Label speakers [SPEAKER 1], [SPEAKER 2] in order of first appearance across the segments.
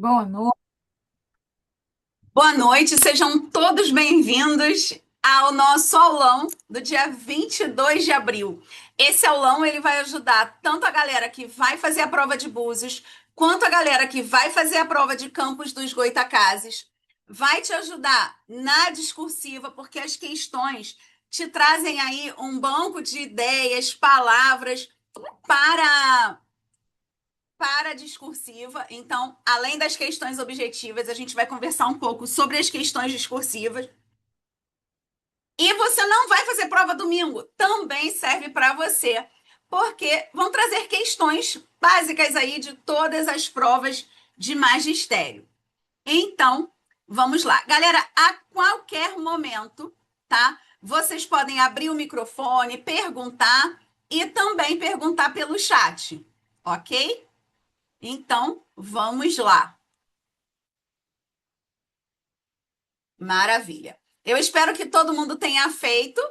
[SPEAKER 1] Boa noite.
[SPEAKER 2] Boa noite, sejam todos bem-vindos ao nosso aulão do dia 22 de abril. Esse aulão ele vai ajudar tanto a galera que vai fazer a prova de Búzios, quanto a galera que vai fazer a prova de Campos dos Goytacazes. Vai te ajudar na discursiva, porque as questões te trazem aí um banco de ideias, palavras para a discursiva. Então, além das questões objetivas, a gente vai conversar um pouco sobre as questões discursivas. E você não vai fazer prova domingo, também serve para você, porque vão trazer questões básicas aí de todas as provas de magistério. Então, vamos lá. Galera, a qualquer momento, tá? Vocês podem abrir o microfone, perguntar e também perguntar pelo chat, ok? Então, vamos lá. Maravilha. Eu espero que todo mundo tenha feito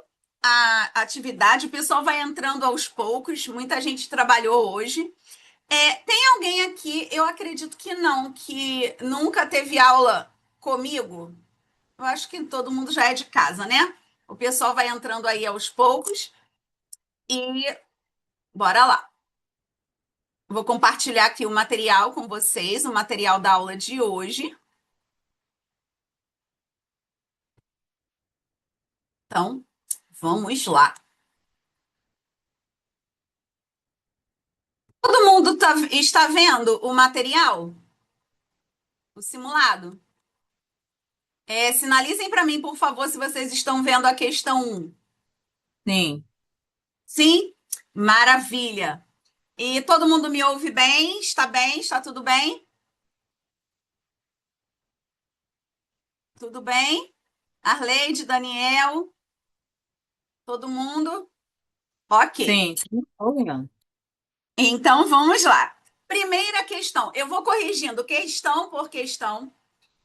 [SPEAKER 2] a atividade. O pessoal vai entrando aos poucos. Muita gente trabalhou hoje. Tem alguém aqui, eu acredito que não, que nunca teve aula comigo? Eu acho que todo mundo já é de casa, né? O pessoal vai entrando aí aos poucos e bora lá. Vou compartilhar aqui o material com vocês, o material da aula de hoje. Então, vamos lá. Todo mundo está vendo o material, o simulado? Sinalizem para mim, por favor, se vocês estão vendo a questão um.
[SPEAKER 1] Sim,
[SPEAKER 2] Sim? Maravilha. E todo mundo me ouve bem? Está bem? Está tudo bem? Tudo bem? Arleide, Daniel, todo mundo? Ok.
[SPEAKER 1] sim, ouvindo.
[SPEAKER 2] Então vamos lá. Primeira questão. Eu vou corrigindo questão por questão.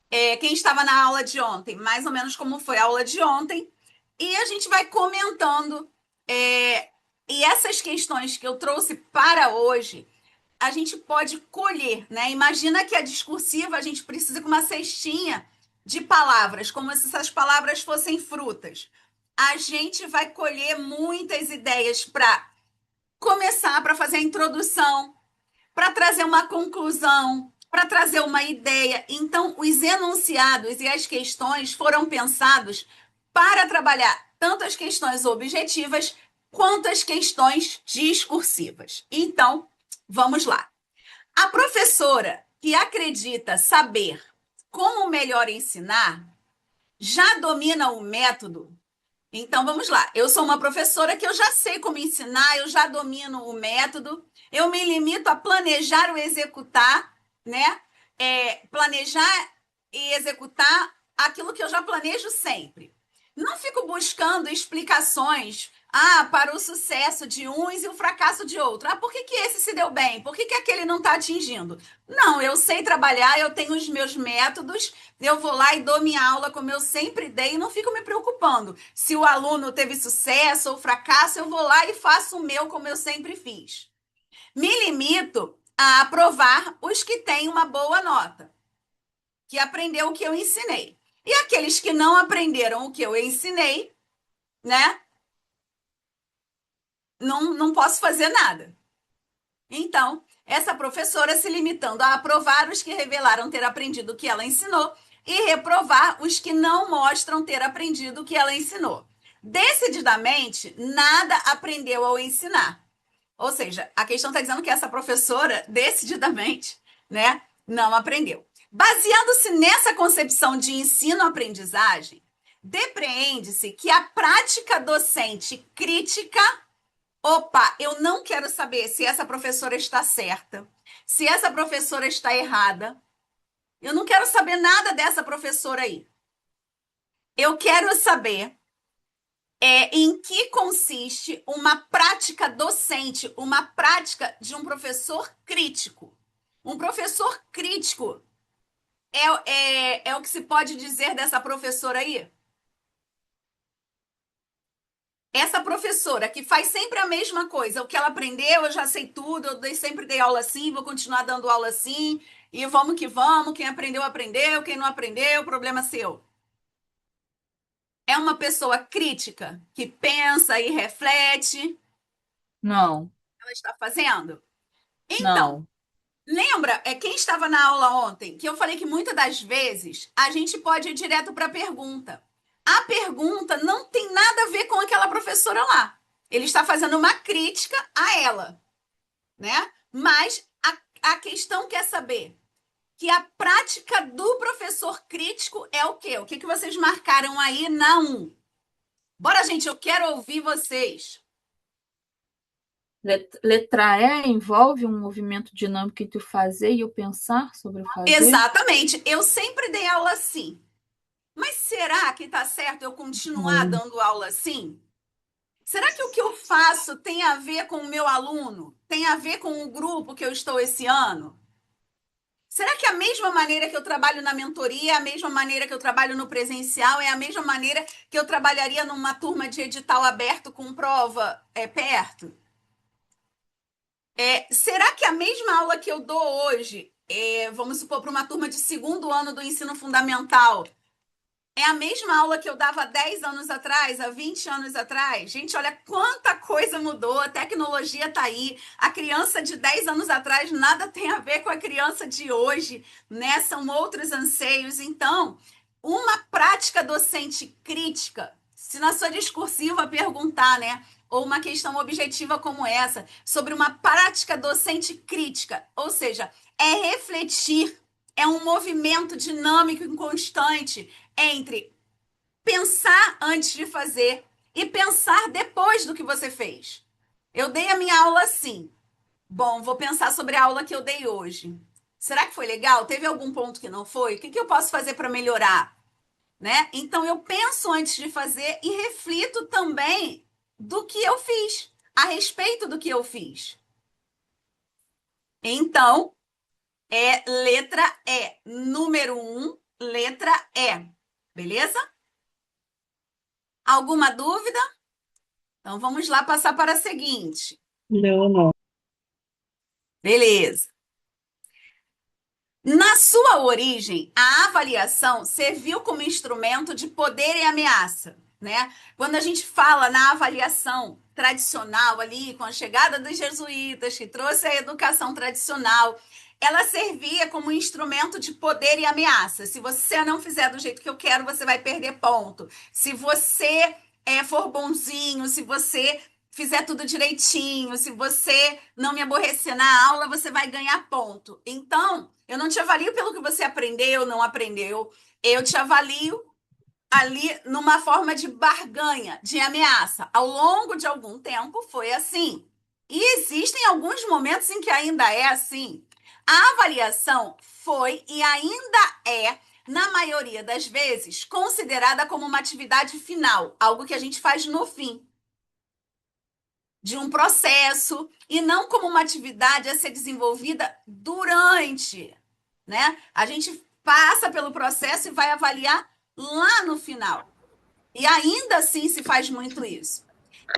[SPEAKER 2] Quem estava na aula de ontem, mais ou menos como foi a aula de ontem, e a gente vai comentando. E essas questões que eu trouxe para hoje, a gente pode colher, né? Imagina que a discursiva a gente precisa com uma cestinha de palavras, como se essas palavras fossem frutas. A gente vai colher muitas ideias para começar, para fazer a introdução, para trazer uma conclusão, para trazer uma ideia. Então, os enunciados e as questões foram pensados para trabalhar tanto as questões objetivas quanto as questões discursivas. Então, vamos lá. A professora que acredita saber como melhor ensinar já domina o método. Então vamos lá. Eu sou uma professora que eu já sei como ensinar, eu já domino o método, eu me limito a planejar ou executar, né? Planejar e executar aquilo que eu já planejo sempre. Não fico buscando explicações para o sucesso de uns e o fracasso de outro. Por que esse se deu bem? Por que aquele não está atingindo? Não, eu sei trabalhar, eu tenho os meus métodos, eu vou lá e dou minha aula como eu sempre dei e não fico me preocupando. Se o aluno teve sucesso ou fracasso, eu vou lá e faço o meu como eu sempre fiz. Me limito a aprovar os que têm uma boa nota, que aprendeu o que eu ensinei. E aqueles que não aprenderam o que eu ensinei, né? Não posso fazer nada. Então, essa professora se limitando a aprovar os que revelaram ter aprendido o que ela ensinou e reprovar os que não mostram ter aprendido o que ela ensinou. Decididamente, nada aprendeu ao ensinar. Ou seja, a questão está dizendo que essa professora, decididamente, né, não aprendeu. Baseando-se nessa concepção de ensino-aprendizagem, depreende-se que a prática docente crítica. Opa, eu não quero saber se essa professora está certa, se essa professora está errada. Eu não quero saber nada dessa professora aí. Eu quero saber em que consiste uma prática docente, uma prática de um professor crítico. Um professor crítico é o que se pode dizer dessa professora aí? Essa professora que faz sempre a mesma coisa, o que ela aprendeu, eu já sei tudo, sempre dei aula assim, vou continuar dando aula assim, e vamos que vamos, quem aprendeu, aprendeu, quem não aprendeu, problema seu. É uma pessoa crítica, que pensa e reflete,
[SPEAKER 1] Não,
[SPEAKER 2] ela está fazendo. Então,
[SPEAKER 1] não.
[SPEAKER 2] lembra, quem estava na aula ontem, que eu falei que muitas das vezes a gente pode ir direto para a pergunta. A pergunta não tem nada a ver com aquela professora lá. Ele está fazendo uma crítica a ela, né? Mas a questão quer saber que a prática do professor crítico é o quê? O que que vocês marcaram aí na um? Bora, gente, eu quero ouvir vocês.
[SPEAKER 1] Letra E envolve um movimento dinâmico entre o fazer e o pensar sobre o fazer?
[SPEAKER 2] Exatamente. Eu sempre dei aula assim. Mas será que está certo eu continuar
[SPEAKER 1] Hum.
[SPEAKER 2] dando aula assim? Será que o que eu faço tem a ver com o meu aluno? Tem a ver com o grupo que eu estou esse ano? Será que a mesma maneira que eu trabalho na mentoria é a mesma maneira que eu trabalho no presencial? É a mesma maneira que eu trabalharia numa turma de edital aberto com prova perto? Será que a mesma aula que eu dou hoje, vamos supor, para uma turma de segundo ano do ensino fundamental, é a mesma aula que eu dava há 10 anos atrás, há 20 anos atrás? Gente, olha quanta coisa mudou, a tecnologia está aí. A criança de 10 anos atrás nada tem a ver com a criança de hoje, né? São outros anseios. Então, uma prática docente crítica, se na sua discursiva perguntar, né? Ou uma questão objetiva como essa, sobre uma prática docente crítica, ou seja, é refletir, é um movimento dinâmico e constante entre pensar antes de fazer e pensar depois do que você fez. Eu dei a minha aula assim. Bom, vou pensar sobre a aula que eu dei hoje. Será que foi legal? Teve algum ponto que não foi? O que que eu posso fazer para melhorar? Né? Então eu penso antes de fazer e reflito também do que eu fiz, a respeito do que eu fiz. Então, letra E, número um, letra E. Beleza? Alguma dúvida? Então vamos lá passar para a seguinte.
[SPEAKER 3] Não, não.
[SPEAKER 2] Beleza. Na sua origem, a avaliação serviu como instrumento de poder e ameaça, né? Quando a gente fala na avaliação tradicional ali, com a chegada dos jesuítas, que trouxe a educação tradicional, ela servia como instrumento de poder e ameaça. Se você não fizer do jeito que eu quero, você vai perder ponto. Se você for bonzinho, se você fizer tudo direitinho, se você não me aborrecer na aula, você vai ganhar ponto. Então, eu não te avalio pelo que você aprendeu, não aprendeu. Eu te avalio ali numa forma de barganha, de ameaça. Ao longo de algum tempo foi assim. E existem alguns momentos em que ainda é assim. A avaliação foi e ainda é, na maioria das vezes, considerada como uma atividade final, algo que a gente faz no fim de um processo e não como uma atividade a ser desenvolvida durante, né? A gente passa pelo processo e vai avaliar lá no final. E ainda assim se faz muito isso.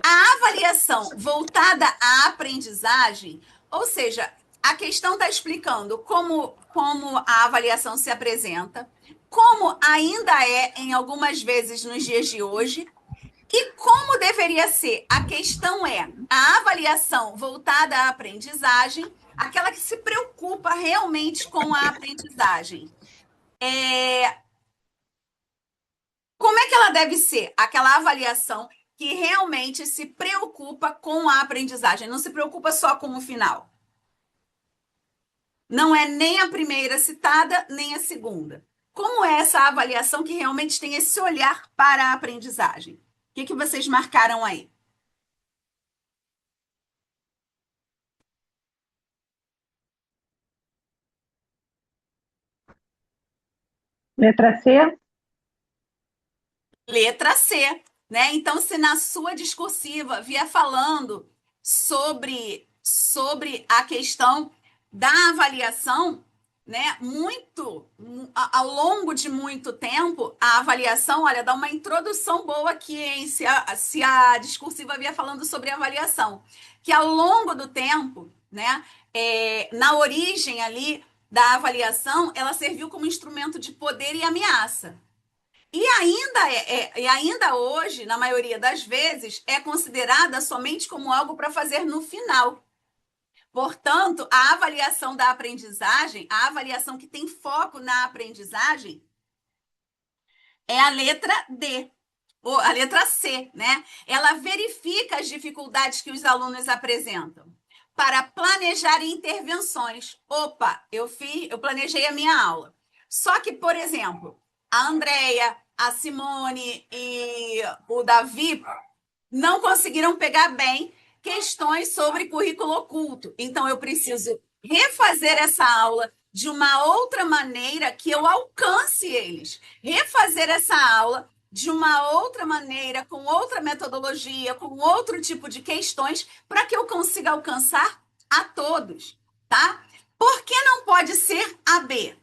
[SPEAKER 2] A avaliação voltada à aprendizagem, ou seja, a questão está explicando como a avaliação se apresenta, como ainda é em algumas vezes nos dias de hoje, e como deveria ser? A questão é a avaliação voltada à aprendizagem, aquela que se preocupa realmente com a aprendizagem. Como é que ela deve ser? Aquela avaliação que realmente se preocupa com a aprendizagem, não se preocupa só com o final. Não é nem a primeira citada, nem a segunda. Como é essa avaliação que realmente tem esse olhar para a aprendizagem? O que que vocês marcaram aí?
[SPEAKER 3] Letra C?
[SPEAKER 2] Letra C, né? Então, se na sua discursiva vier falando sobre a questão da avaliação, né? Muito, ao longo de muito tempo, a avaliação, olha, dá uma introdução boa aqui, hein? Se a discursiva vinha falando sobre avaliação, que ao longo do tempo, né, na origem ali da avaliação, ela serviu como instrumento de poder e ameaça. E ainda hoje, na maioria das vezes, é considerada somente como algo para fazer no final. Portanto, a avaliação da aprendizagem, a avaliação que tem foco na aprendizagem, é a letra D, ou a letra C, né? Ela verifica as dificuldades que os alunos apresentam para planejar intervenções. Opa, eu planejei a minha aula. Só que, por exemplo, a Andrea, a Simone e o Davi não conseguiram pegar bem questões sobre currículo oculto. Então, eu preciso refazer essa aula de uma outra maneira que eu alcance eles. Refazer essa aula de uma outra maneira, com outra metodologia, com outro tipo de questões, para que eu consiga alcançar a todos, tá? Por que não pode ser AB?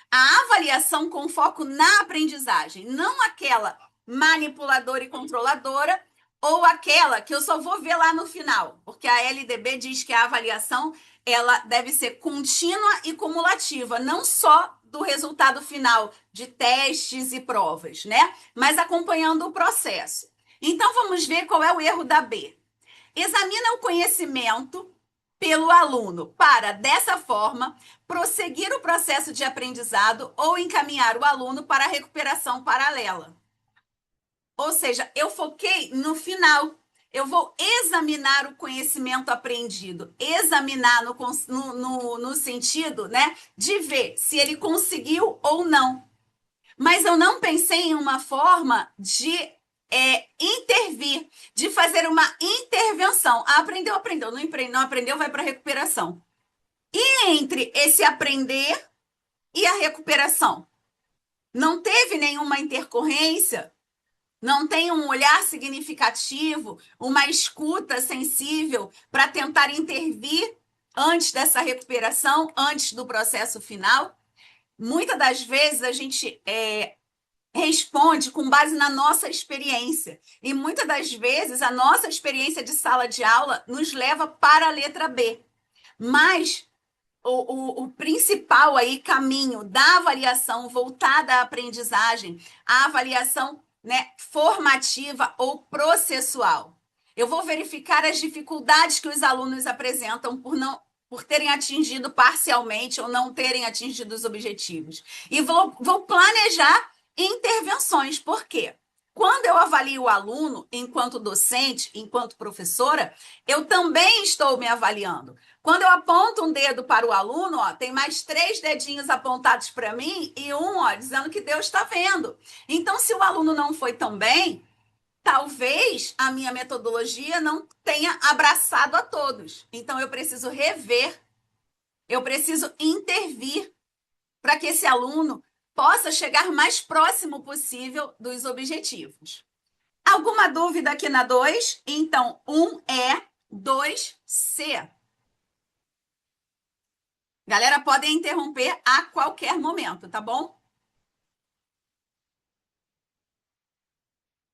[SPEAKER 2] A avaliação com foco na aprendizagem, não aquela manipuladora e controladora, ou aquela que eu só vou ver lá no final, porque a LDB diz que a avaliação ela deve ser contínua e cumulativa, não só do resultado final de testes e provas, né? Mas acompanhando o processo. Então, vamos ver qual é o erro da B. Examina o conhecimento pelo aluno para, dessa forma, prosseguir o processo de aprendizado ou encaminhar o aluno para a recuperação paralela. Ou seja, eu foquei no final. Eu vou examinar o conhecimento aprendido, examinar no sentido, né, de ver se ele conseguiu ou não. Mas eu não pensei em uma forma de intervir, de fazer uma intervenção. Ah, aprendeu, aprendeu. Não aprendeu, vai para a recuperação. E entre esse aprender e a recuperação? Não teve nenhuma intercorrência? Não tem um olhar significativo, uma escuta sensível para tentar intervir antes dessa recuperação, antes do processo final? Muitas das vezes a gente responde com base na nossa experiência. E muitas das vezes a nossa experiência de sala de aula nos leva para a letra B. Mas o principal aí caminho da avaliação voltada à aprendizagem, a avaliação, né, formativa ou processual. Eu vou verificar as dificuldades que os alunos apresentam por terem atingido parcialmente ou não terem atingido os objetivos. E vou planejar intervenções. Por quê? Quando eu avalio o aluno, enquanto docente, enquanto professora, eu também estou me avaliando. Quando eu aponto um dedo para o aluno, ó, tem mais 3 dedinhos apontados para mim e um, ó, dizendo que Deus está vendo. Então, se o aluno não foi tão bem, talvez a minha metodologia não tenha abraçado a todos. Então, eu preciso rever, eu preciso intervir para que esse aluno possa chegar mais próximo possível dos objetivos. Alguma dúvida aqui na 2? Então, 1E, 2C. Galera, podem interromper a qualquer momento, tá bom?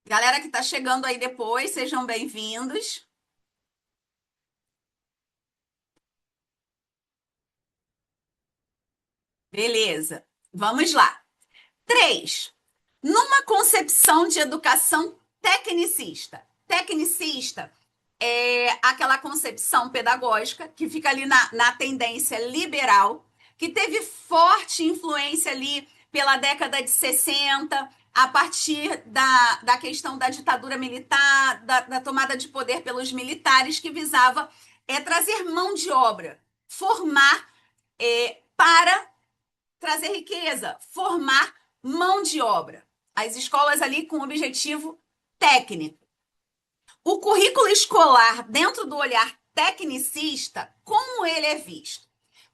[SPEAKER 2] Galera que está chegando aí depois, sejam bem-vindos. Beleza, vamos lá. 3. Numa concepção de educação tecnicista. Tecnicista é aquela concepção pedagógica que fica ali na tendência liberal, que teve forte influência ali pela década de 60, a partir da questão da ditadura militar, da tomada de poder pelos militares, que visava trazer mão de obra, formar para trazer riqueza, formar mão de obra. As escolas ali com objetivo técnico. O currículo escolar, dentro do olhar tecnicista, como ele é visto?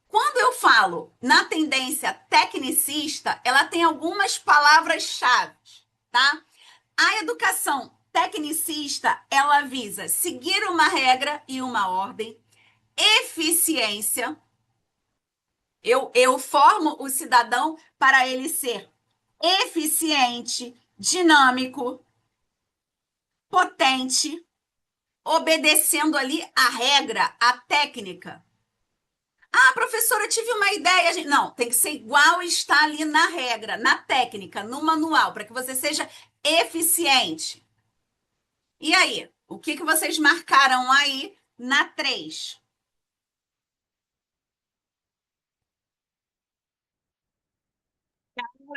[SPEAKER 2] Quando eu falo na tendência tecnicista, ela tem algumas palavras-chave, tá? A educação tecnicista, ela visa seguir uma regra e uma ordem, eficiência, Eu formo o cidadão para ele ser eficiente, dinâmico, potente, obedecendo ali a regra, a técnica. Ah, professora, eu tive uma ideia. Não, tem que ser igual está ali na regra, na técnica, no manual, para que você seja eficiente. E aí, o que que vocês marcaram aí na 3?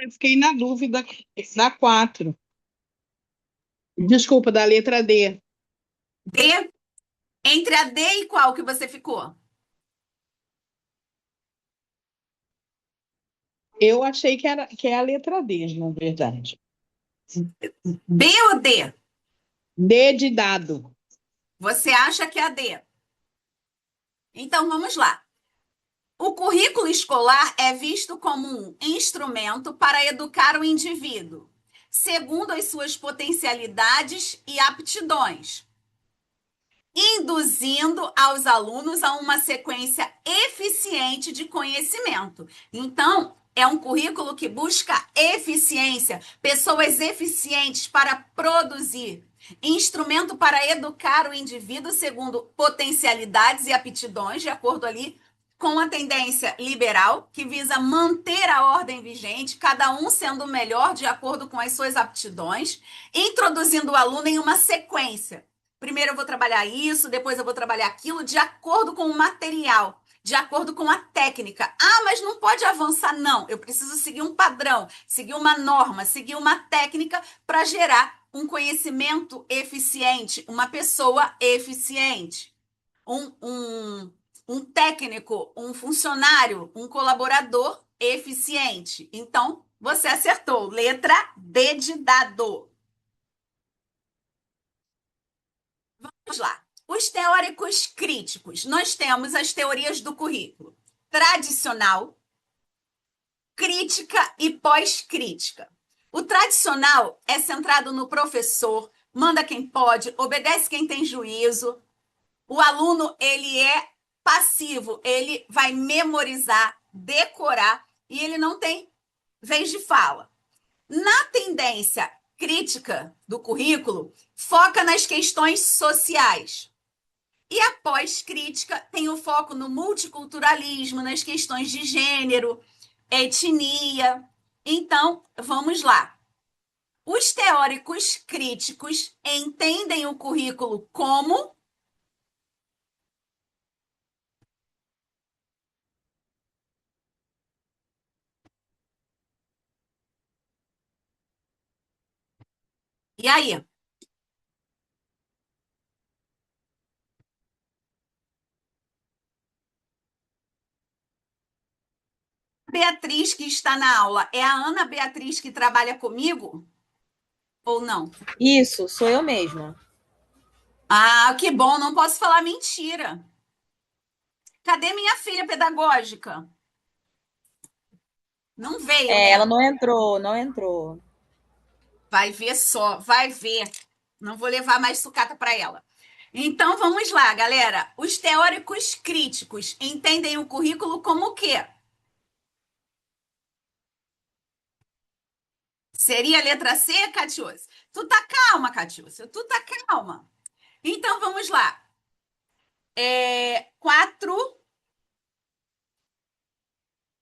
[SPEAKER 4] Eu fiquei na dúvida da 4. Desculpa, da letra D.
[SPEAKER 2] D? Entre a D e qual que você ficou?
[SPEAKER 4] Eu achei que é a letra D, na verdade.
[SPEAKER 2] B ou D?
[SPEAKER 4] D de dado.
[SPEAKER 2] Você acha que é a D? Então vamos lá. O currículo escolar é visto como um instrumento para educar o indivíduo, segundo as suas potencialidades e aptidões, induzindo aos alunos a uma sequência eficiente de conhecimento. Então, é um currículo que busca eficiência, pessoas eficientes para produzir, instrumento para educar o indivíduo segundo potencialidades e aptidões, de acordo ali com a tendência liberal, que visa manter a ordem vigente, cada um sendo melhor de acordo com as suas aptidões, introduzindo o aluno em uma sequência. Primeiro eu vou trabalhar isso, depois eu vou trabalhar aquilo, de acordo com o material, de acordo com a técnica. Ah, mas não pode avançar, não. Eu preciso seguir um padrão, seguir uma norma, seguir uma técnica para gerar um conhecimento eficiente, uma pessoa eficiente, um, um, um técnico, um funcionário, um colaborador eficiente. Então, você acertou. Letra D de dado. Vamos lá. Os teóricos críticos. Nós temos as teorias do currículo tradicional, crítica e pós-crítica. O tradicional é centrado no professor, manda quem pode, obedece quem tem juízo. O aluno, ele é passivo, ele vai memorizar, decorar e ele não tem vez de fala. Na tendência crítica do currículo, foca nas questões sociais. E a pós-crítica tem o foco no multiculturalismo, nas questões de gênero, etnia. Então, vamos lá. Os teóricos críticos entendem o currículo como. E aí? Beatriz, que está na aula, é a Ana Beatriz que trabalha comigo? Ou não?
[SPEAKER 5] Isso, sou eu mesma.
[SPEAKER 2] Ah, que bom, não posso falar mentira. Cadê minha filha pedagógica? Não veio, né?
[SPEAKER 5] Ela não entrou, não entrou.
[SPEAKER 2] Vai ver só, vai ver. Não vou levar mais sucata para ela. Então vamos lá, galera. Os teóricos críticos entendem o currículo como o quê? Seria a letra C, Catiúcia? Tu tá calma, Catiúcia, tu tá calma. Então vamos lá. 4.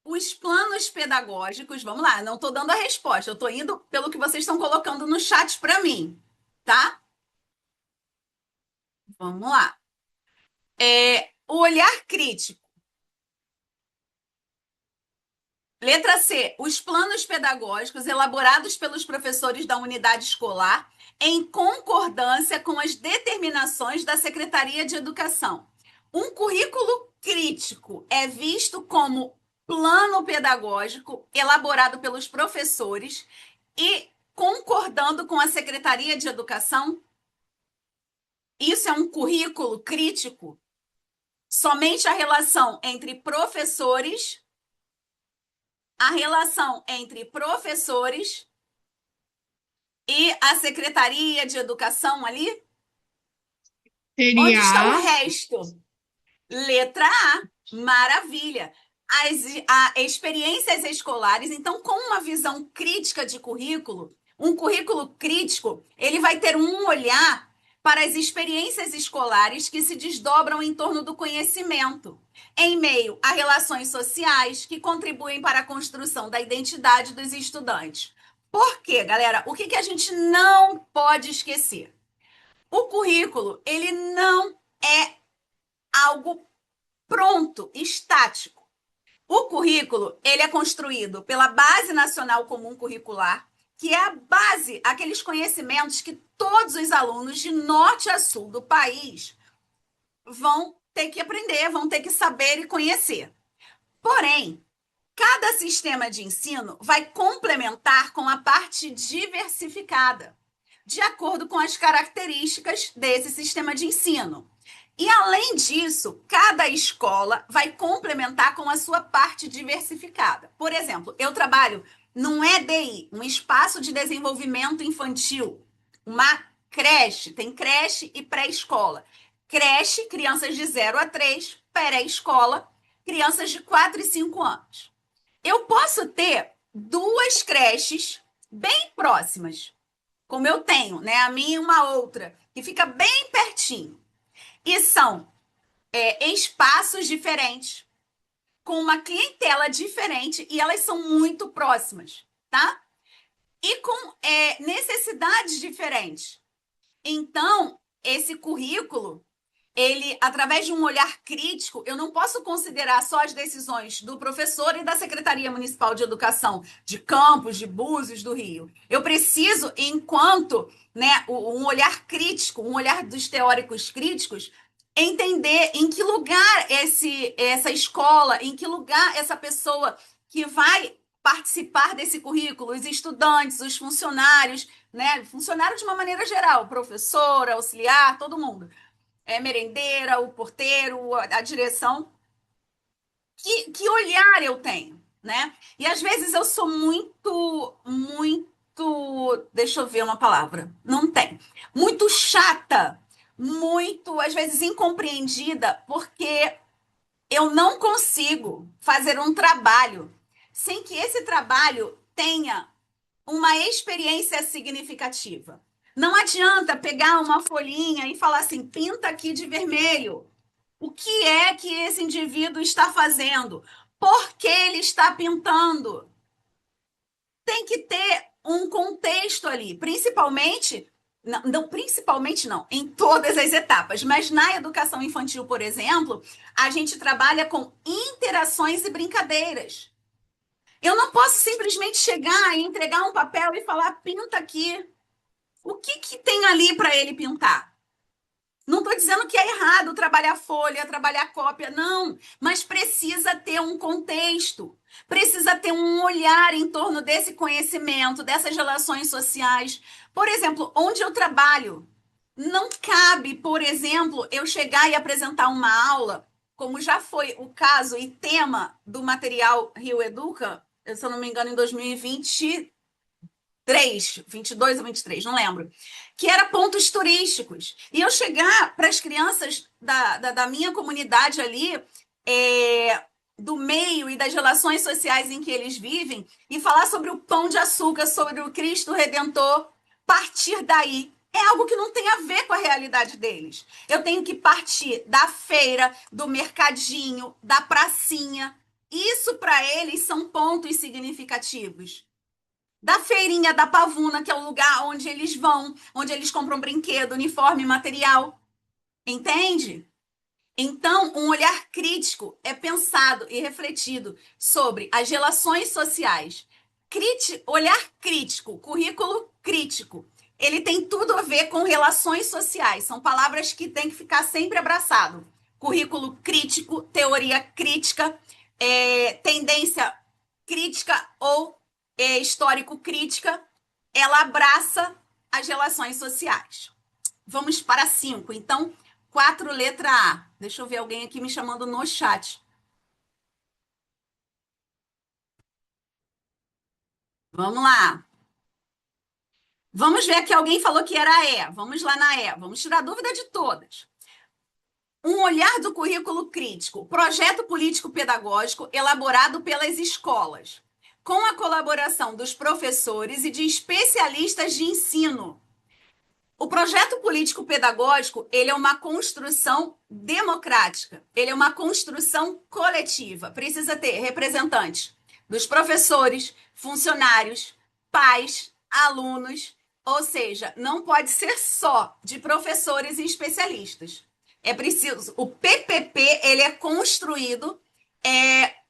[SPEAKER 2] Os planos pedagógicos, vamos lá, não estou dando a resposta, eu estou indo pelo que vocês estão colocando no chat para mim, tá? Vamos lá. O olhar crítico. Letra C. Os planos pedagógicos elaborados pelos professores da unidade escolar em concordância com as determinações da Secretaria de Educação. Um currículo crítico é visto como plano pedagógico elaborado pelos professores e concordando com a Secretaria de Educação. Isso é um currículo crítico? Somente a relação entre professores e a Secretaria de Educação ali? Onde está o
[SPEAKER 4] Seria
[SPEAKER 2] resto? Letra A. Maravilha. experiências escolares. Então, com uma visão crítica de currículo, um currículo crítico, ele vai ter um olhar para as experiências escolares que se desdobram em torno do conhecimento, em meio a relações sociais que contribuem para a construção da identidade dos estudantes. Por quê, galera? O que a gente não pode esquecer? O currículo, ele não é algo pronto, estático. O currículo, ele é construído pela Base Nacional Comum Curricular, que é a base, aqueles conhecimentos que todos os alunos de norte a sul do país vão ter que aprender, vão ter que saber e conhecer. Porém, cada sistema de ensino vai complementar com a parte diversificada, de acordo com as características desse sistema de ensino. E, além disso, cada escola vai complementar com a sua parte diversificada. Por exemplo, eu trabalho num EDI, um espaço de desenvolvimento infantil, uma creche, tem creche e pré-escola. Creche, crianças de 0 a 3, pré-escola, crianças de 4 e 5 anos. Eu posso ter duas creches bem próximas, como eu tenho, né? A minha e uma outra, que fica bem pertinho. E são espaços diferentes, com uma clientela diferente, e elas são muito próximas, tá? E com necessidades diferentes. Então, esse currículo, ele, através de um olhar crítico, eu não posso considerar só as decisões do professor e da Secretaria Municipal de Educação de Campos, de Búzios, do Rio. Eu preciso, enquanto um olhar crítico, um olhar dos teóricos críticos, entender em que lugar essa escola, em que lugar essa pessoa que vai participar desse currículo, os estudantes, os funcionários, né? Funcionário de uma maneira geral, professora, auxiliar, todo mundo. Merendeira, o porteiro, a direção. Que olhar eu tenho, né? E às vezes eu sou muito, deixa eu ver uma palavra, não tem. Muito chata, muito, às vezes, incompreendida, porque eu não consigo fazer um trabalho sem que esse trabalho tenha uma experiência significativa. Não adianta pegar uma folhinha e falar assim, pinta aqui de vermelho. O que é que esse indivíduo está fazendo? Por que ele está pintando? Tem que ter um contexto ali, principalmente não, em todas as etapas, mas na educação infantil, por exemplo, a gente trabalha com interações e brincadeiras. Eu não posso simplesmente chegar e entregar um papel e falar, pinta aqui. O que tem ali para ele pintar? Não estou dizendo que é errado trabalhar folha, trabalhar cópia, não. Mas precisa ter um contexto, precisa ter um olhar em torno desse conhecimento, dessas relações sociais. Por exemplo, onde eu trabalho, não cabe, por exemplo, eu chegar e apresentar uma aula, como já foi o caso e tema do material Rio Educa, se eu não me engano, em 2023, 22 ou 23, não lembro, que era pontos turísticos. E eu chegar para as crianças da minha comunidade ali, do meio e das relações sociais em que eles vivem, e falar sobre o pão de açúcar, sobre o Cristo Redentor, partir daí. É algo que não tem a ver com a realidade deles. Eu tenho que partir da feira, do mercadinho, da pracinha. Isso, para eles, são pontos significativos. Da feirinha da Pavuna, que é o lugar onde eles vão, onde eles compram brinquedo, uniforme, material. Entende? Então, um olhar crítico é pensado e refletido sobre as relações sociais. Olhar crítico, currículo crítico, ele tem tudo a ver com relações sociais. São palavras que têm que ficar sempre abraçado. Currículo crítico, teoria crítica, tendência crítica ou histórico-crítica, ela abraça as relações sociais. Vamos para 5. Então, 4, letra A. Deixa eu ver alguém aqui me chamando no chat. Vamos lá. Vamos ver que alguém falou que era E. Vamos lá na E. Vamos tirar a dúvida de todas. Um olhar do currículo crítico, projeto político-pedagógico elaborado pelas escolas, com a colaboração dos professores e de especialistas de ensino. O projeto político-pedagógico, ele é uma construção democrática, ele é uma construção coletiva. Precisa ter representantes dos professores, funcionários, pais, alunos, ou seja, não pode ser só de professores e especialistas. É preciso, o PPP, ele é construído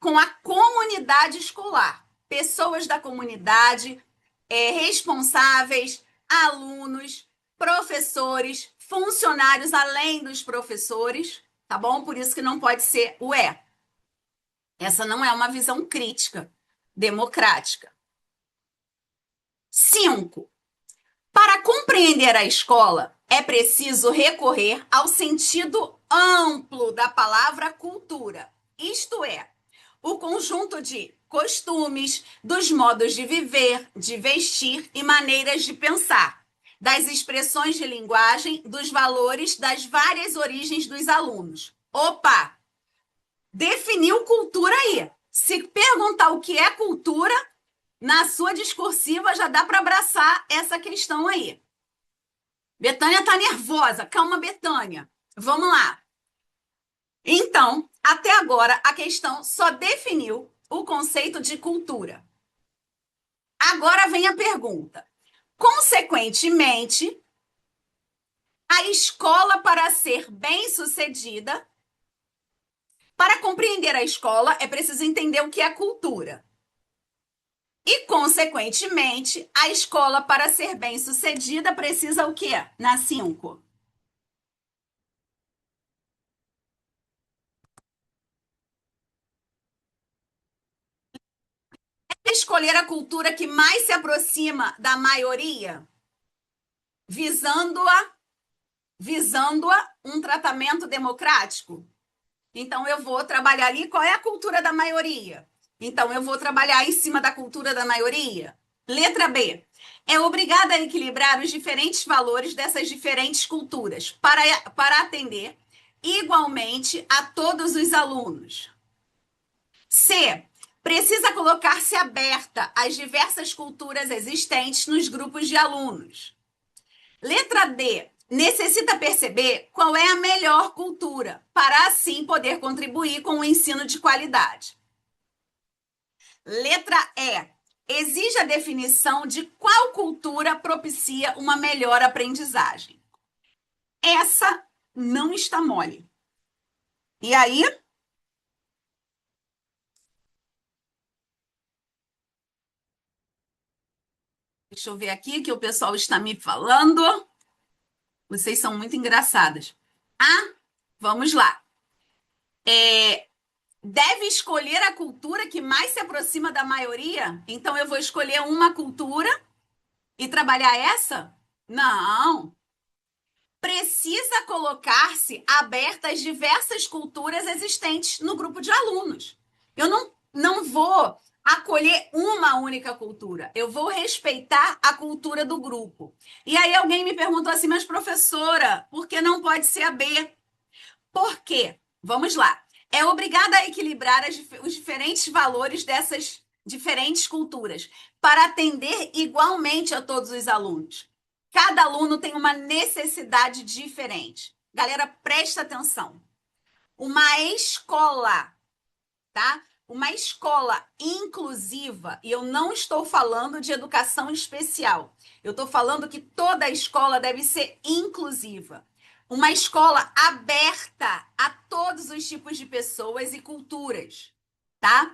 [SPEAKER 2] com a comunidade escolar, pessoas da comunidade, responsáveis, alunos, professores, funcionários além dos professores, tá bom? Por isso que não pode ser o E. Essa não é uma visão crítica, democrática. 5. Para compreender a escola, é preciso recorrer ao sentido amplo da palavra cultura, isto é, o conjunto de costumes, dos modos de viver, de vestir e maneiras de pensar, das expressões de linguagem, dos valores, das várias origens dos alunos. Opa! Definiu cultura aí. Se perguntar o que é cultura, na sua discursiva já dá para abraçar essa questão aí. Betânia está nervosa. Calma, Betânia. Vamos lá. Então, até agora, a questão só definiu o conceito de cultura. Agora vem a pergunta. Consequentemente, a escola, para ser bem-sucedida, para compreender a escola, é preciso entender o que é cultura. E, consequentemente, a escola, para ser bem-sucedida, precisa o quê? Na 5. Escolher a cultura que mais se aproxima da maioria, visando-a um tratamento democrático. Então, eu vou trabalhar ali qual é a cultura da maioria. Então, eu vou trabalhar em cima da cultura da maioria. Letra B. É obrigada a equilibrar os diferentes valores dessas diferentes culturas para atender igualmente a todos os alunos. C. Precisa colocar-se aberta às diversas culturas existentes nos grupos de alunos. Letra D. Necessita perceber qual é a melhor cultura, para assim poder contribuir com o ensino de qualidade. Letra E. Exige a definição de qual cultura propicia uma melhor aprendizagem. Essa não está mole. E aí? Deixa eu ver aqui que o pessoal está me falando. Vocês são muito engraçadas. Ah, vamos lá. Deve escolher a cultura que mais se aproxima da maioria? Então, eu vou escolher uma cultura e trabalhar essa? Não. Precisa colocar-se aberta às diversas culturas existentes no grupo de alunos. Eu não vou acolher uma única cultura. Eu vou respeitar a cultura do grupo. E aí alguém me perguntou assim, mas professora, por que não pode ser a B? Por quê? Vamos lá. É obrigada a equilibrar os diferentes valores dessas diferentes culturas para atender igualmente a todos os alunos. Cada aluno tem uma necessidade diferente. Galera, presta atenção. Uma escola, tá? Uma escola inclusiva, e eu não estou falando de educação especial. Eu estou falando que toda escola deve ser inclusiva. Uma escola aberta a todos os tipos de pessoas e culturas, tá?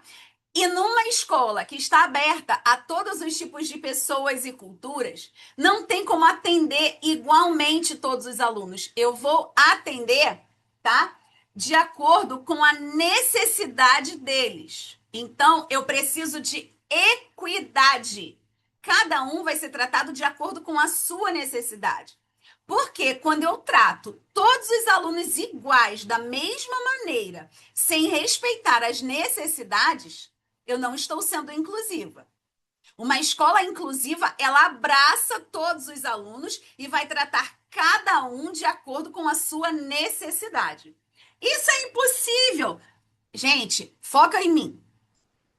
[SPEAKER 2] E numa escola que está aberta a todos os tipos de pessoas e culturas, não tem como atender igualmente todos os alunos. Eu vou atender, tá? De acordo com a necessidade deles. Então, eu preciso de equidade. Cada um vai ser tratado de acordo com a sua necessidade. Porque quando eu trato todos os alunos iguais, da mesma maneira, sem respeitar as necessidades, eu não estou sendo inclusiva. Uma escola inclusiva, ela abraça todos os alunos e vai tratar cada um de acordo com a sua necessidade. Isso é impossível. Gente, foca em mim.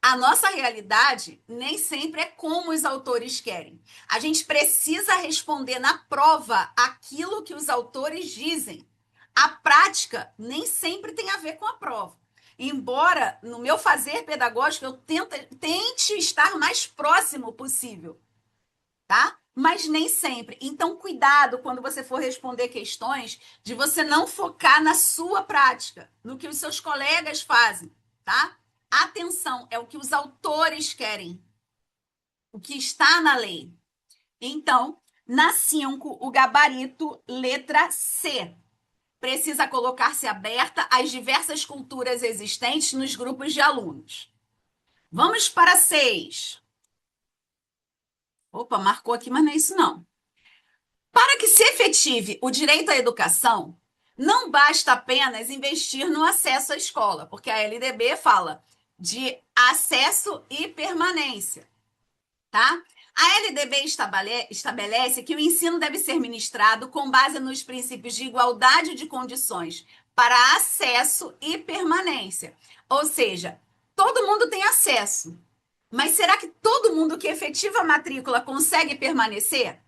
[SPEAKER 2] A nossa realidade nem sempre é como os autores querem. A gente precisa responder na prova aquilo que os autores dizem. A prática nem sempre tem a ver com a prova. Embora, no meu fazer pedagógico, eu tente estar mais próximo possível, tá? Mas nem sempre. Então, cuidado quando você for responder questões de você não focar na sua prática, no que os seus colegas fazem, tá? Atenção, é o que os autores querem, o que está na lei. Então, na 5, o gabarito, letra C. Precisa colocar-se aberta às diversas culturas existentes nos grupos de alunos. Vamos para 6. Opa, marcou aqui, mas não é isso não. Para que se efetive o direito à educação, não basta apenas investir no acesso à escola, porque a LDB fala de acesso e permanência, tá? A LDB estabelece que o ensino deve ser ministrado com base nos princípios de igualdade de condições para acesso e permanência. Ou seja, todo mundo tem acesso, mas será que todo mundo que efetiva a matrícula consegue permanecer?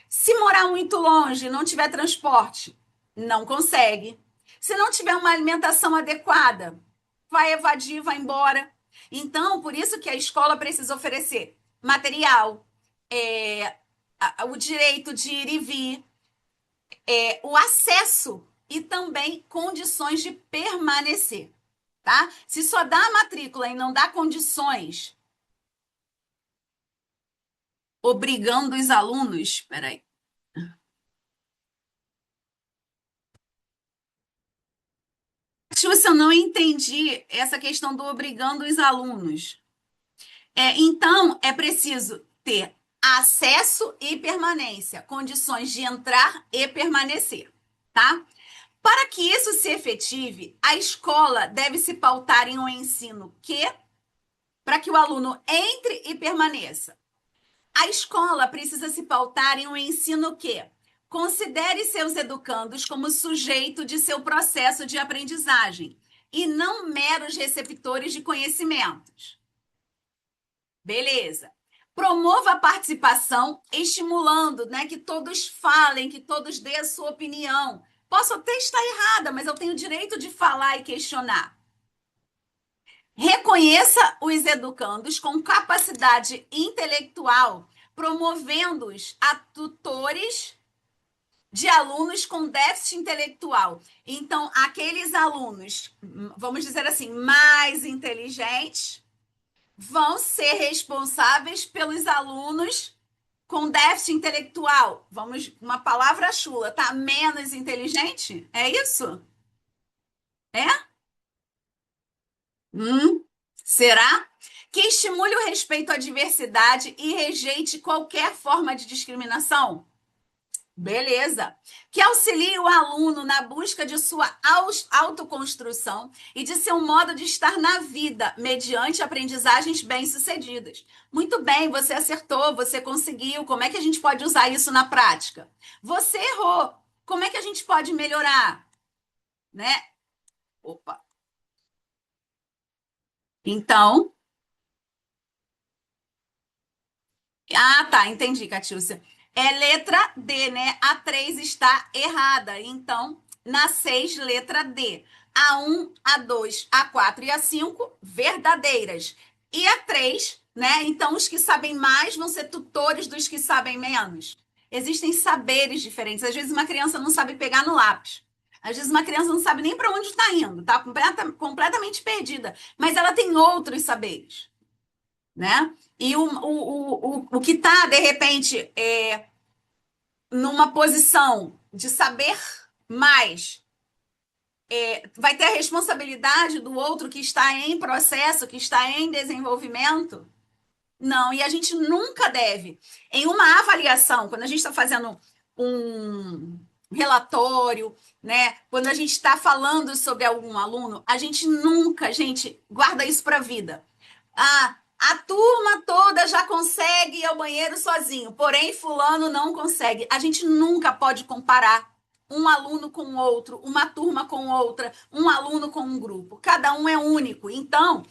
[SPEAKER 2] Se morar muito longe, não tiver transporte, não consegue. Se não tiver uma alimentação adequada, vai evadir, vai embora. Então, por isso que a escola precisa oferecer material, o direito de ir e vir, o acesso e também condições de permanecer, tá? Se só dá a matrícula e não dá condições, obrigando os alunos, peraí. Se eu não entendi essa questão do obrigando os alunos. Então, é preciso ter acesso e permanência, condições de entrar e permanecer, tá? Para que isso se efetive, a escola deve se pautar em um ensino para que o aluno entre e permaneça. A escola precisa se pautar em um ensino que considere seus educandos como sujeito de seu processo de aprendizagem e não meros receptores de conhecimentos. Beleza. Promova a participação, estimulando, né, que todos falem, que todos dêem a sua opinião. Posso até estar errada, mas eu tenho o direito de falar e questionar. Reconheça os educandos com capacidade intelectual, promovendo-os a tutores de alunos com déficit intelectual. Então, aqueles alunos, vamos dizer assim, mais inteligentes, vão ser responsáveis pelos alunos com déficit intelectual. Vamos, uma palavra chula, tá? Menos inteligente? É isso? É? Será? Que estimule o respeito à diversidade e rejeite qualquer forma de discriminação? Beleza. Que auxilie o aluno na busca de sua autoconstrução e de seu modo de estar na vida, mediante aprendizagens bem-sucedidas. Muito bem, você acertou, você conseguiu. Como é que a gente pode usar isso na prática? Você errou. Como é que a gente pode melhorar? Né? Opa. Então. Ah, tá, entendi, Catiúcia. É letra D, né? A 3 está errada. Então, na 6, letra D. A 1, a 2, a 4 e a 5, verdadeiras. E a 3, né? Então, os que sabem mais vão ser tutores dos que sabem menos. Existem saberes diferentes. Às vezes, uma criança não sabe pegar no lápis. Às vezes, uma criança não sabe nem para onde está indo, tá completamente perdida. Mas ela tem outros saberes, né? E o que está, de repente, numa posição de saber mais, vai ter a responsabilidade do outro que está em processo, que está em desenvolvimento? Não, e a gente nunca deve. Em uma avaliação, quando a gente está fazendo um relatório, né? Quando a gente está falando sobre algum aluno, a gente nunca, gente, guarda isso para a vida. A turma toda já consegue ir ao banheiro sozinho, porém fulano não consegue. A gente nunca pode comparar, um aluno com outro, uma turma com outra, um aluno com um grupo. Cada um é único. Então,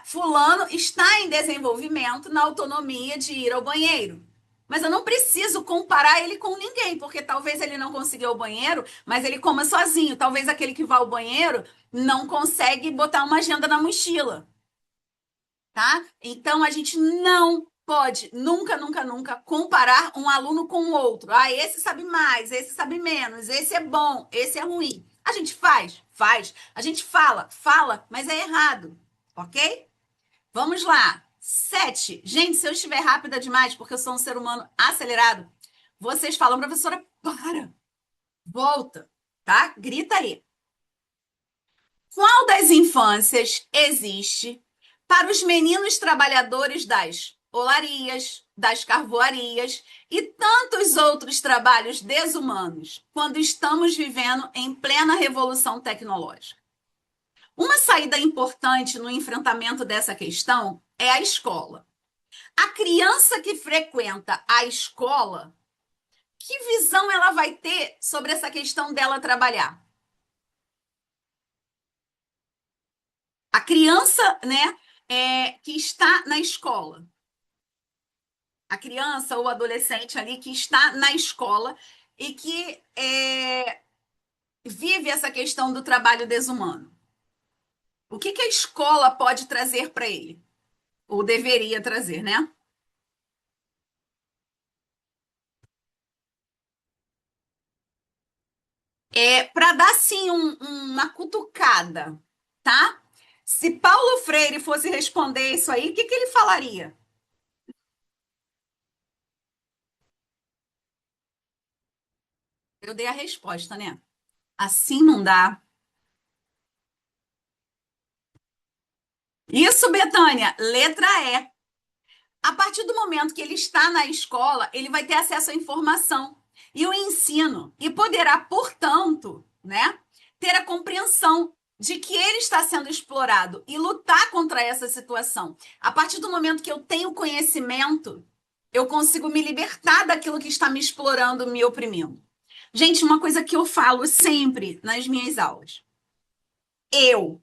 [SPEAKER 2] fulano está em desenvolvimento na autonomia de ir ao banheiro. Mas eu não preciso comparar ele com ninguém, porque talvez ele não consiga ir ao banheiro, mas ele coma sozinho. Talvez aquele que vai ao banheiro não consegue botar uma agenda na mochila, tá? Então, a gente não pode nunca, nunca, nunca comparar um aluno com o outro. Ah, esse sabe mais, esse sabe menos, esse é bom, esse é ruim. A gente faz, faz. A gente fala, fala, mas é errado, ok? Vamos lá. 7. Gente, se eu estiver rápida demais, porque eu sou um ser humano acelerado, vocês falam, professora, para, volta, tá? Grita aí. Qual das infâncias existe para os meninos trabalhadores das olarias, das carvoarias e tantos outros trabalhos desumanos, quando estamos vivendo em plena revolução tecnológica? Uma saída importante no enfrentamento dessa questão é a escola. A criança que frequenta a escola, que visão ela vai ter sobre essa questão dela trabalhar? A criança, né, que está na escola. A criança ou adolescente ali que está na escola e que vive essa questão do trabalho desumano. O que a escola pode trazer para ele? Ou deveria trazer, né? Para dar, sim, uma cutucada, tá? Se Paulo Freire fosse responder isso aí, o que ele falaria? Eu dei a resposta, né? Assim não dá. Isso, Betânia, letra E. A partir do momento que ele está na escola, ele vai ter acesso à informação e o ensino e poderá, portanto, né, ter a compreensão de que ele está sendo explorado e lutar contra essa situação. A partir do momento que eu tenho conhecimento, eu consigo me libertar daquilo que está me explorando, me oprimindo. Gente, uma coisa que eu falo sempre nas minhas aulas. Eu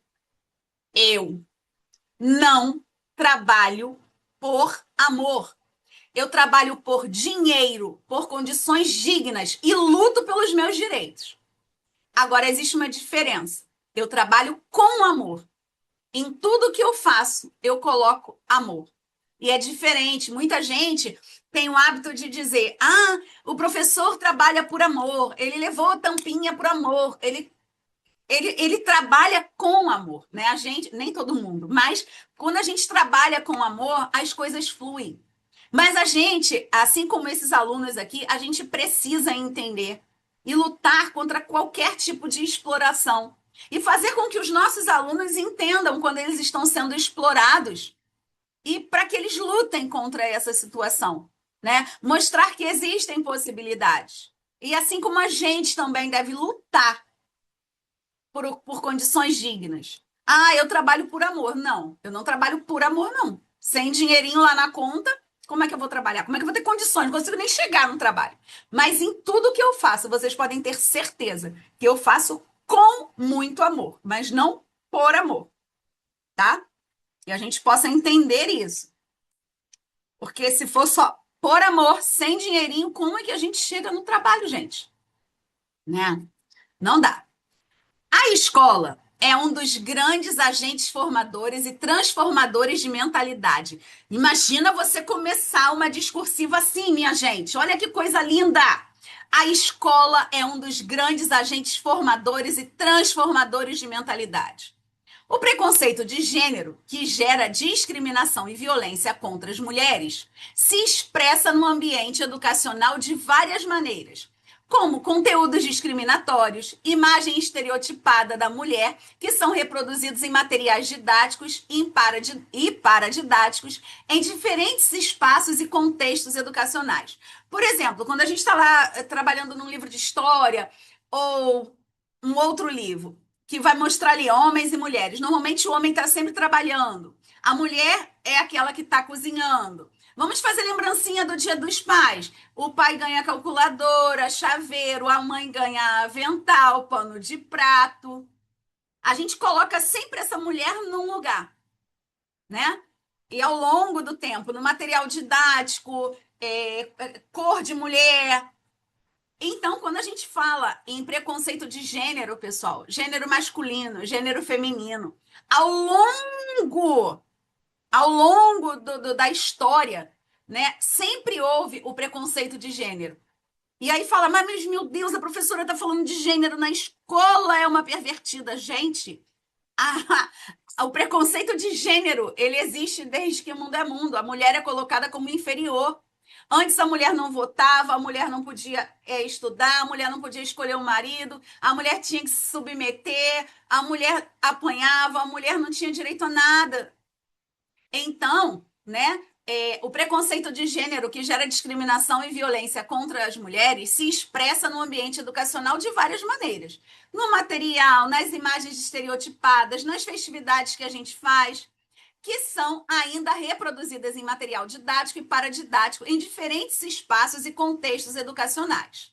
[SPEAKER 2] não trabalho por amor. Eu trabalho por dinheiro, por condições dignas e luto pelos meus direitos. Agora, existe uma diferença. Eu trabalho com amor. Em tudo que eu faço, eu coloco amor. E é diferente. Muita gente tem o hábito de dizer: ah, o professor trabalha por amor, ele levou a tampinha por amor, ele trabalha com amor, né? A gente, nem todo mundo, mas quando a gente trabalha com amor, as coisas fluem. Mas a gente, assim como esses alunos aqui, a gente precisa entender e lutar contra qualquer tipo de exploração e fazer com que os nossos alunos entendam quando eles estão sendo explorados e para que eles lutem contra essa situação, né? Mostrar que existem possibilidades. E assim como a gente também deve lutar por condições dignas. Ah, eu trabalho por amor. Não, eu não trabalho por amor, não. Sem dinheirinho lá na conta, como é que eu vou trabalhar? Como é que eu vou ter condições? Não consigo nem chegar no trabalho. Mas em tudo que eu faço, vocês podem ter certeza que eu faço com muito amor, mas não por amor, tá? E a gente possa entender isso. Porque se for só por amor, sem dinheirinho, como é que a gente chega no trabalho, gente? Né? Não dá. A escola é um dos grandes agentes formadores e transformadores de mentalidade. Imagina você começar uma discursiva assim, minha gente. Olha que coisa linda! A escola é um dos grandes agentes formadores e transformadores de mentalidade. O preconceito de gênero, que gera discriminação e violência contra as mulheres, se expressa no ambiente educacional de várias maneiras, como conteúdos discriminatórios, imagem estereotipada da mulher, que são reproduzidos em materiais didáticos e paradidáticos em diferentes espaços e contextos educacionais. Por exemplo, quando a gente está lá trabalhando num livro de história ou um outro livro, que vai mostrar ali homens e mulheres. Normalmente o homem está sempre trabalhando. A mulher é aquela que está cozinhando. Vamos fazer lembrancinha do Dia dos Pais. O pai ganha calculadora, chaveiro, a mãe ganha avental, pano de prato. A gente coloca sempre essa mulher num lugar, né? E ao longo do tempo, no material didático, cor de mulher. Então, quando a gente fala em preconceito de gênero, pessoal, gênero masculino, gênero feminino, ao longo, da história, né, sempre houve o preconceito de gênero. E aí fala, mas meu Deus, a professora está falando de gênero na escola, é uma pervertida. Gente, o preconceito de gênero, ele existe desde que o mundo é mundo. A mulher é colocada como inferior. Antes a mulher não votava, a mulher não podia estudar, a mulher não podia escolher o marido, a mulher tinha que se submeter, a mulher apanhava, a mulher não tinha direito a nada. Então, né, o preconceito de gênero que gera discriminação e violência contra as mulheres se expressa no ambiente educacional de várias maneiras. No material, nas imagens estereotipadas, nas festividades que a gente faz, que são ainda reproduzidas em material didático e paradidático em diferentes espaços e contextos educacionais.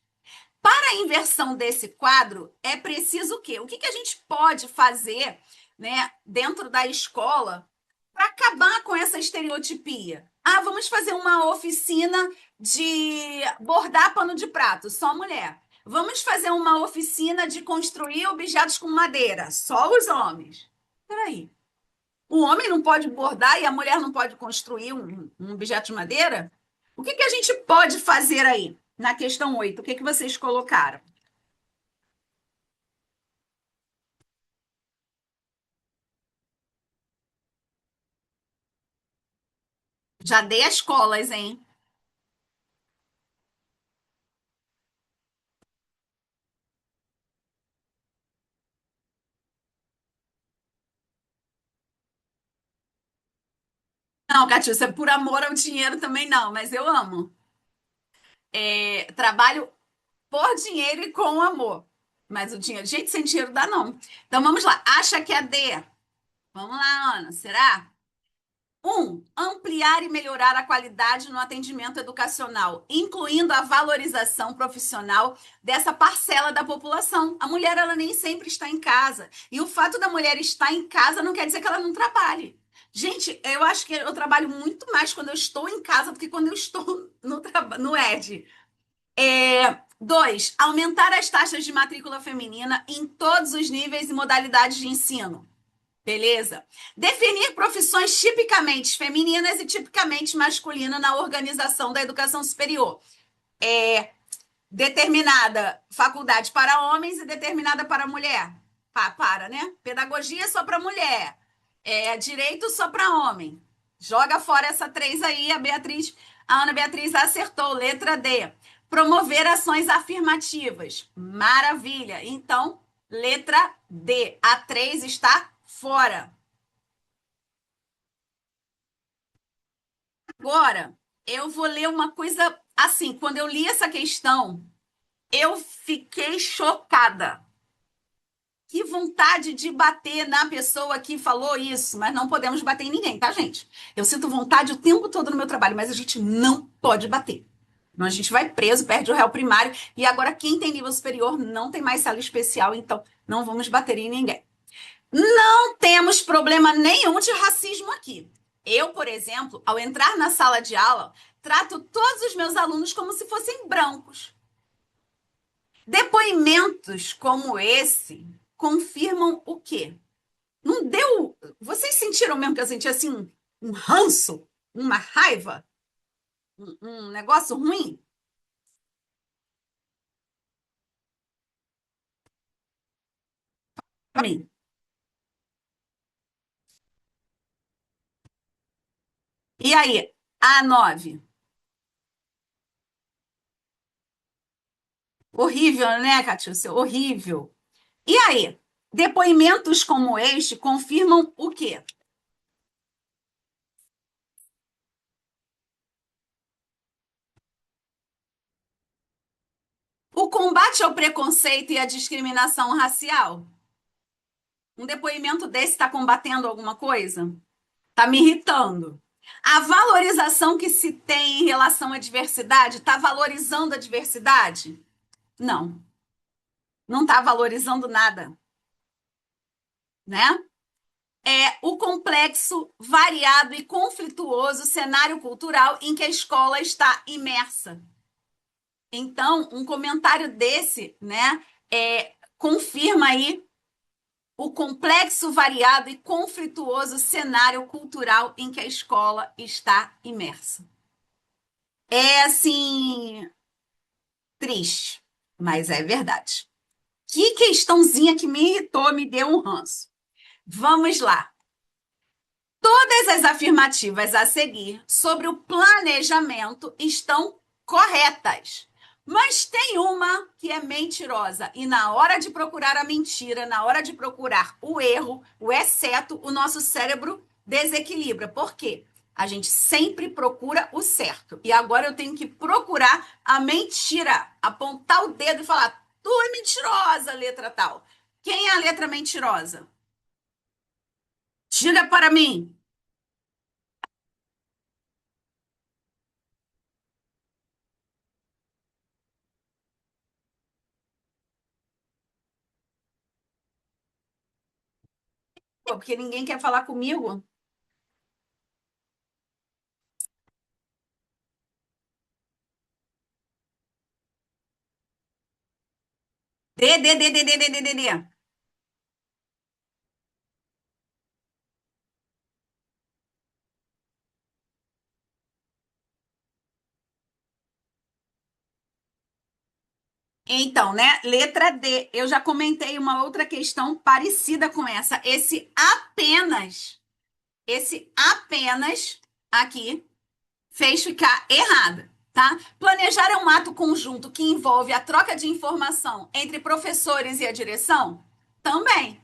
[SPEAKER 2] Para a inversão desse quadro, é preciso o quê? O que a gente pode fazer, né, dentro da escola para acabar com essa estereotipia? Ah, vamos fazer uma oficina de bordar pano de prato, só mulher. Vamos fazer uma oficina de construir objetos com madeira, só os homens. Peraí. O homem não pode bordar e a mulher não pode construir um objeto de madeira? O que a gente pode fazer aí? Na questão 8, o que vocês colocaram? Já dei as colas, hein? Não, Catiúcia, por amor ao dinheiro também não, mas eu amo. Trabalho por dinheiro e com amor. Mas o dinheiro, gente, sem dinheiro dá não. Então vamos lá. Acha que é D? Vamos lá, Ana. Será? 1. Ampliar e melhorar a qualidade no atendimento educacional, incluindo a valorização profissional dessa parcela da população. A mulher, ela nem sempre está em casa. E o fato da mulher estar em casa não quer dizer que ela não trabalhe. Gente, eu acho que eu trabalho muito mais quando eu estou em casa do que quando eu estou no ED. 2. Aumentar as taxas de matrícula feminina em todos os níveis e modalidades de ensino. Beleza? Definir profissões tipicamente femininas e tipicamente masculinas na organização da educação superior. Determinada faculdade para homens e determinada para mulher. Né? Pedagogia só para mulher. Direito só para homem. Joga fora essa 3 aí, a Ana Beatriz acertou. Letra D. Promover ações afirmativas. Maravilha. Então, letra D. A 3 está fora. Agora, eu vou ler uma coisa assim. Quando eu li essa questão, eu fiquei chocada. Que vontade de bater na pessoa que falou isso, mas não podemos bater em ninguém, tá, gente? Eu sinto vontade o tempo todo no meu trabalho, mas a gente não pode bater. Senão a gente vai preso, perde o réu primário, e agora quem tem nível superior não tem mais sala especial, então não vamos bater em ninguém. Não temos problema nenhum de racismo aqui. Eu, por exemplo, ao entrar na sala de aula, trato todos os meus alunos como se fossem brancos. Depoimentos como esse confirmam o quê? Não deu. Vocês sentiram mesmo que eu senti assim um ranço, uma raiva, um negócio ruim? Para mim. E aí, A9? Horrível, né, Catiúcia? Horrível. E aí, depoimentos como este confirmam o quê? O combate ao preconceito e à discriminação racial. Um depoimento desse está combatendo alguma coisa? Está me irritando. A valorização que se tem em relação à diversidade está valorizando a diversidade? Não, não está valorizando nada, né? É o complexo, variado e conflituoso cenário cultural em que a escola está imersa. Então, um comentário desse, né, confirma aí o complexo, variado e conflituoso cenário cultural em que a escola está imersa. É, assim, triste, mas é verdade. Que questãozinha que me irritou, me deu um ranço. Vamos lá. Todas as afirmativas a seguir sobre o planejamento estão corretas. Mas tem uma que é mentirosa. E na hora de procurar a mentira, na hora de procurar o erro, o exceto, o nosso cérebro desequilibra. Por quê? A gente sempre procura o certo. E agora eu tenho que procurar a mentira. Apontar o dedo e falar: tu é mentirosa, letra tal. Quem é a letra mentirosa? Diga para mim. Pô, porque ninguém quer falar comigo. D. Então, né? Letra D. Eu já comentei uma outra questão parecida com essa. Esse apenas aqui fez ficar errado, tá? Planejar é um ato conjunto que envolve a troca de informação entre professores e a direção? Também.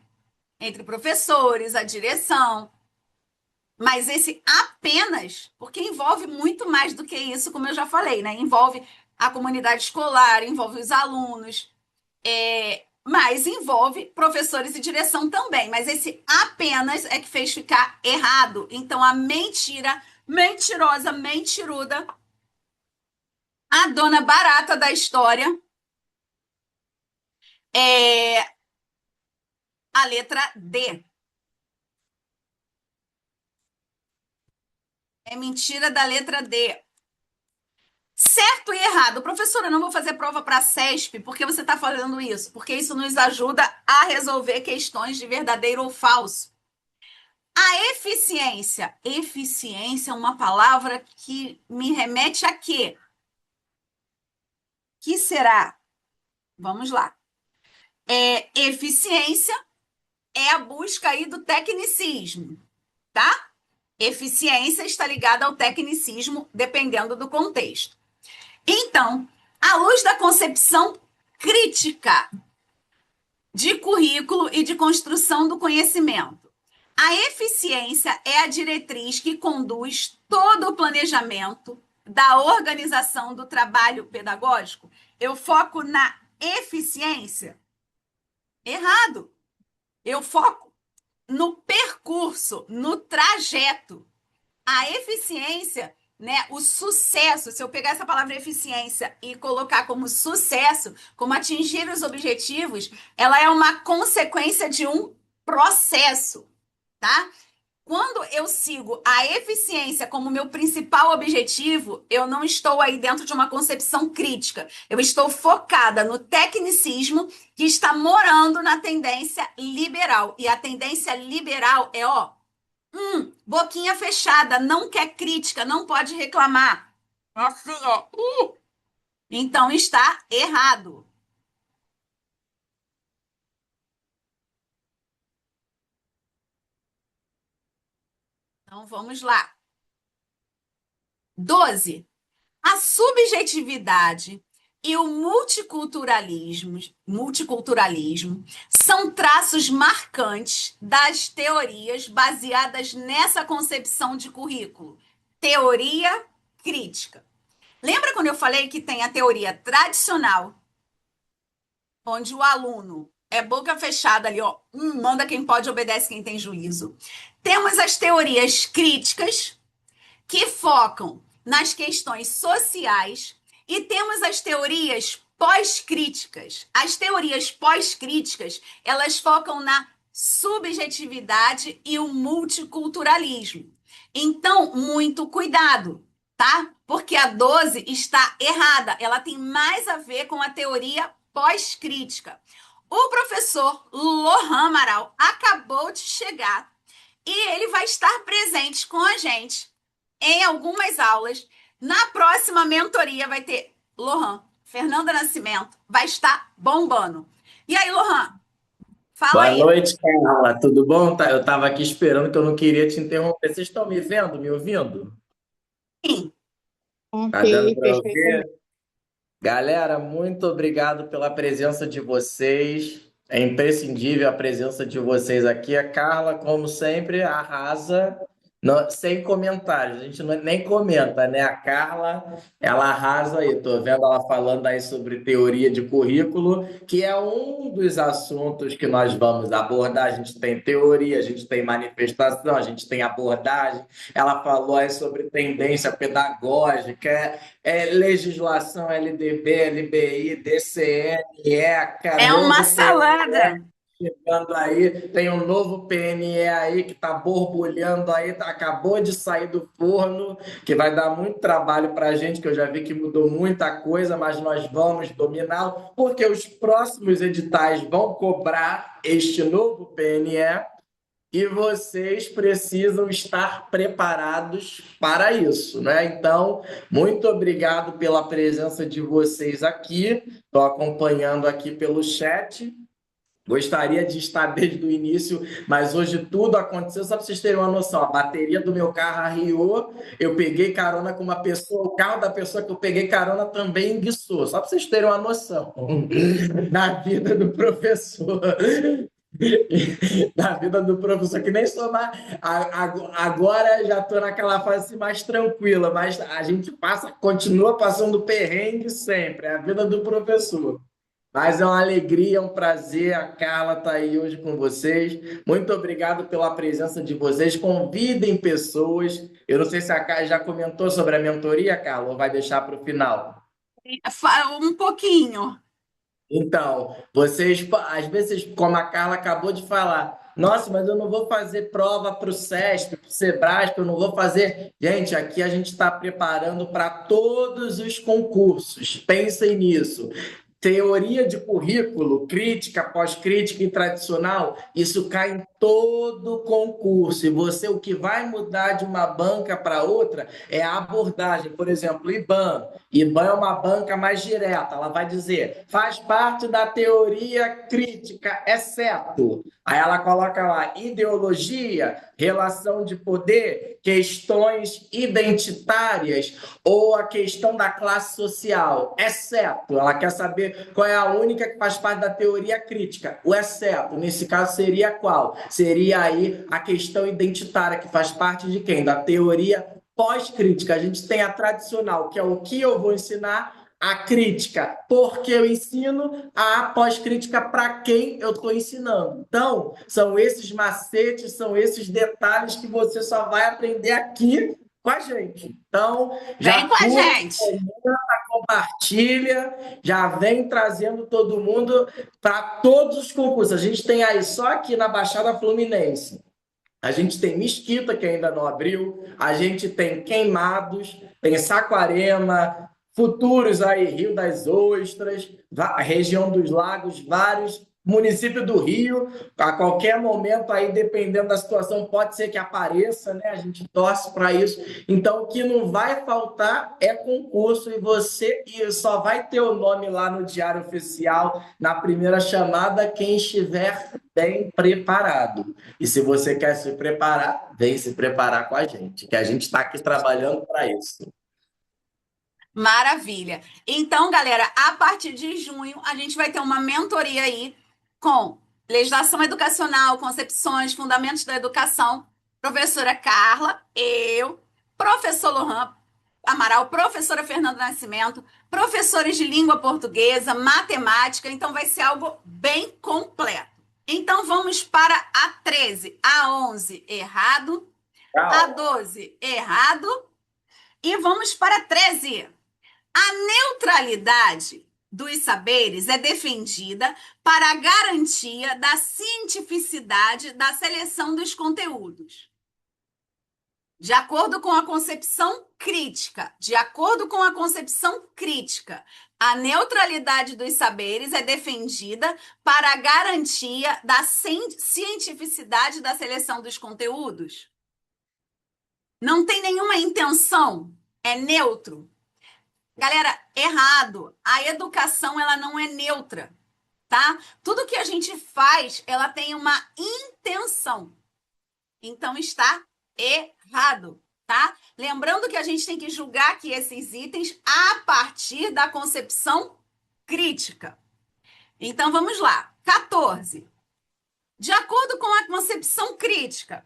[SPEAKER 2] Entre professores, a direção. Mas esse apenas, porque envolve muito mais do que isso, como eu já falei, né? Envolve a comunidade escolar, envolve os alunos, mas envolve professores e direção também. Mas esse apenas é que fez ficar errado. Então, a mentira, mentirosa, mentiruda, a dona barata da história é a letra D. É mentira da letra D. Certo e errado. Professora, eu não vou fazer prova para a CESP porque você está falando isso, porque isso nos ajuda a resolver questões de verdadeiro ou falso. A eficiência. Eficiência é uma palavra que me remete a quê? Que será? Vamos lá. Eficiência é a busca aí do tecnicismo, tá? Eficiência está ligada ao tecnicismo, dependendo do contexto. Então, à luz da concepção crítica de currículo e de construção do conhecimento, a eficiência é a diretriz que conduz todo o planejamento da organização do trabalho pedagógico. Eu foco na eficiência? Errado. Eu foco no percurso, no trajeto. A eficiência, né, o sucesso, se eu pegar essa palavra eficiência e colocar como sucesso, como atingir os objetivos, ela é uma consequência de um processo, tá? Quando eu sigo a eficiência como meu principal objetivo, eu não estou aí dentro de uma concepção crítica. Eu estou focada no tecnicismo que está morando na tendência liberal. E a tendência liberal é, ó, boquinha fechada, não quer crítica, não pode reclamar. Assim, ó. Então está errado. Então vamos lá. 12. A subjetividade e o multiculturalismo são traços marcantes das teorias baseadas nessa concepção de currículo. Teoria crítica. Lembra quando eu falei que tem a teoria tradicional, onde o aluno é boca fechada ali, ó, manda quem pode, obedece quem tem juízo. Temos as teorias críticas, que focam nas questões sociais e temos as teorias pós-críticas. As teorias pós-críticas, elas focam na subjetividade e o multiculturalismo. Então, muito cuidado, tá? Porque a 12 está errada. Ela tem mais a ver com a teoria pós-crítica. O professor Lohan Amaral acabou de chegar e ele vai estar presente com a gente em algumas aulas. Na próxima mentoria vai ter Lohan, Fernanda Nascimento, vai estar bombando. E aí, Lohan, fala
[SPEAKER 6] Boa
[SPEAKER 2] aí.
[SPEAKER 6] noite, Carla. Tudo bom? Eu estava aqui esperando que eu não queria te interromper. Vocês estão me vendo, me ouvindo?
[SPEAKER 2] Sim.
[SPEAKER 6] Tá dando
[SPEAKER 4] Ok,
[SPEAKER 6] para
[SPEAKER 4] perfeitamente.
[SPEAKER 6] ouvir? Galera, muito obrigado pela presença de vocês. É imprescindível a presença de vocês aqui. A Carla, como sempre, arrasa. Sem comentários, a gente nem comenta, né? A Carla, ela arrasa aí. Tô vendo ela falando aí sobre teoria de currículo, que é um dos assuntos que nós vamos abordar. A gente tem teoria, a gente tem manifestação, a gente tem abordagem. Ela falou aí sobre tendência pedagógica, legislação LDB, LBI, DCN, ECA,
[SPEAKER 2] É uma
[SPEAKER 6] novo
[SPEAKER 2] salada.
[SPEAKER 6] chegando aí, tem um novo PNE aí que está borbulhando aí, acabou de sair do forno, que vai dar muito trabalho para a gente, que eu já vi que mudou muita coisa, mas nós vamos dominá-lo, porque os próximos editais vão cobrar este novo PNE e vocês precisam estar preparados para isso, né? Então, muito obrigado pela presença de vocês aqui. Estou acompanhando aqui pelo chat. Gostaria de estar desde o início, mas hoje tudo aconteceu. Só para vocês terem uma noção, a bateria do meu carro arriou, eu peguei carona com uma pessoa, o carro da pessoa que eu peguei carona também enguiçou. Só para vocês terem uma noção da vida do professor. Da vida do professor, que nem sou mais. Agora já estou naquela fase mais tranquila, mas a gente continua passando perrengue sempre. É a vida do professor. Mas é uma alegria, é um prazer. A Carla está aí hoje com vocês. Muito obrigado pela presença de vocês. Convidem pessoas. Eu não sei se a Carla já comentou sobre a mentoria, Carla, ou vai deixar para o final.
[SPEAKER 2] Um pouquinho.
[SPEAKER 6] Então, vocês, às vezes, como a Carla acabou de falar, nossa, mas eu não vou fazer prova para o SESP, para o SEBRASP, eu não vou fazer. Gente, aqui a gente está preparando para todos os concursos. Pensem nisso. Teoria de currículo, crítica, pós-crítica e tradicional, isso cai em todo concurso. E você, o que vai mudar de uma banca para outra é a abordagem. Por exemplo, IBAN. IBAN é uma banca mais direta. Ela vai dizer, faz parte da teoria crítica, exceto. Aí ela coloca lá ideologia, relação de poder, questões identitárias ou a questão da classe social, exceto. Ela quer saber qual é a única que faz parte da teoria crítica, o exceto. Nesse caso seria qual? Seria aí a questão identitária, que faz parte de quem? Da teoria pós-crítica. A gente tem a tradicional, que é o que eu vou ensinar, a crítica, porque eu ensino, a pós-crítica para quem eu estou ensinando. Então, são esses macetes, são esses detalhes que você só vai aprender aqui com a gente. Então,
[SPEAKER 2] Vem
[SPEAKER 6] já
[SPEAKER 2] com a
[SPEAKER 6] curte,
[SPEAKER 2] gente.
[SPEAKER 6] compartilha, já vem trazendo todo mundo para todos os concursos. A gente tem aí só aqui na Baixada Fluminense. A gente tem Mesquita, que ainda não abriu, a gente tem Queimados, tem Saquarema, futuros aí, Rio das Ostras, região dos Lagos, vários municípios do Rio, a qualquer momento aí, dependendo da situação, pode ser que apareça, né? A gente torce para isso. Então, o que não vai faltar é concurso e só vai ter o nome lá no Diário Oficial, na primeira chamada, quem estiver bem preparado. E se você quer se preparar, vem se preparar com a gente, que a gente está aqui trabalhando para isso.
[SPEAKER 2] Maravilha. Então, galera, a partir de junho, a gente vai ter uma mentoria aí com legislação educacional, concepções, fundamentos da educação, professora Carla, eu, professor Lohan Amaral, professora Fernanda Nascimento, professores de língua portuguesa, matemática, então vai ser algo bem completo. Então, vamos para a 13, a 11, errado, a 12, errado, E vamos para 13. A neutralidade dos saberes é defendida para a garantia da cientificidade da seleção dos conteúdos. De acordo com a concepção crítica, a neutralidade dos saberes é defendida para a garantia da cientificidade da seleção dos conteúdos. Não tem nenhuma intenção, é neutro. Galera, errado. A educação, ela não é neutra, tá? Tudo que a gente faz, ela tem uma intenção. Então, está errado, tá? Lembrando que a gente tem que julgar aqui esses itens a partir da concepção crítica. Então, vamos lá. 14. De acordo com a concepção crítica,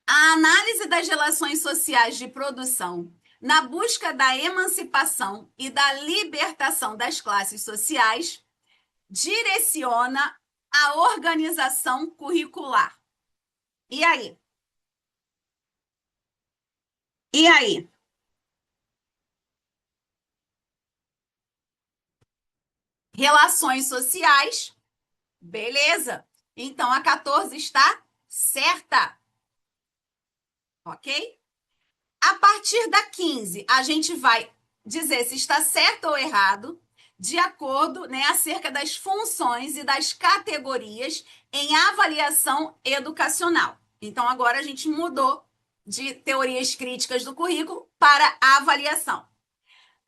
[SPEAKER 2] a análise das relações sociais de produção na busca da emancipação e da libertação das classes sociais direciona a organização curricular. E aí? E aí? Relações sociais, beleza. Então, a 14 está certa. Ok? A partir da 15, a gente vai dizer se está certo ou errado, de acordo, né, acerca das funções e das categorias em avaliação educacional. Então, agora a gente mudou de teorias críticas do currículo para a avaliação.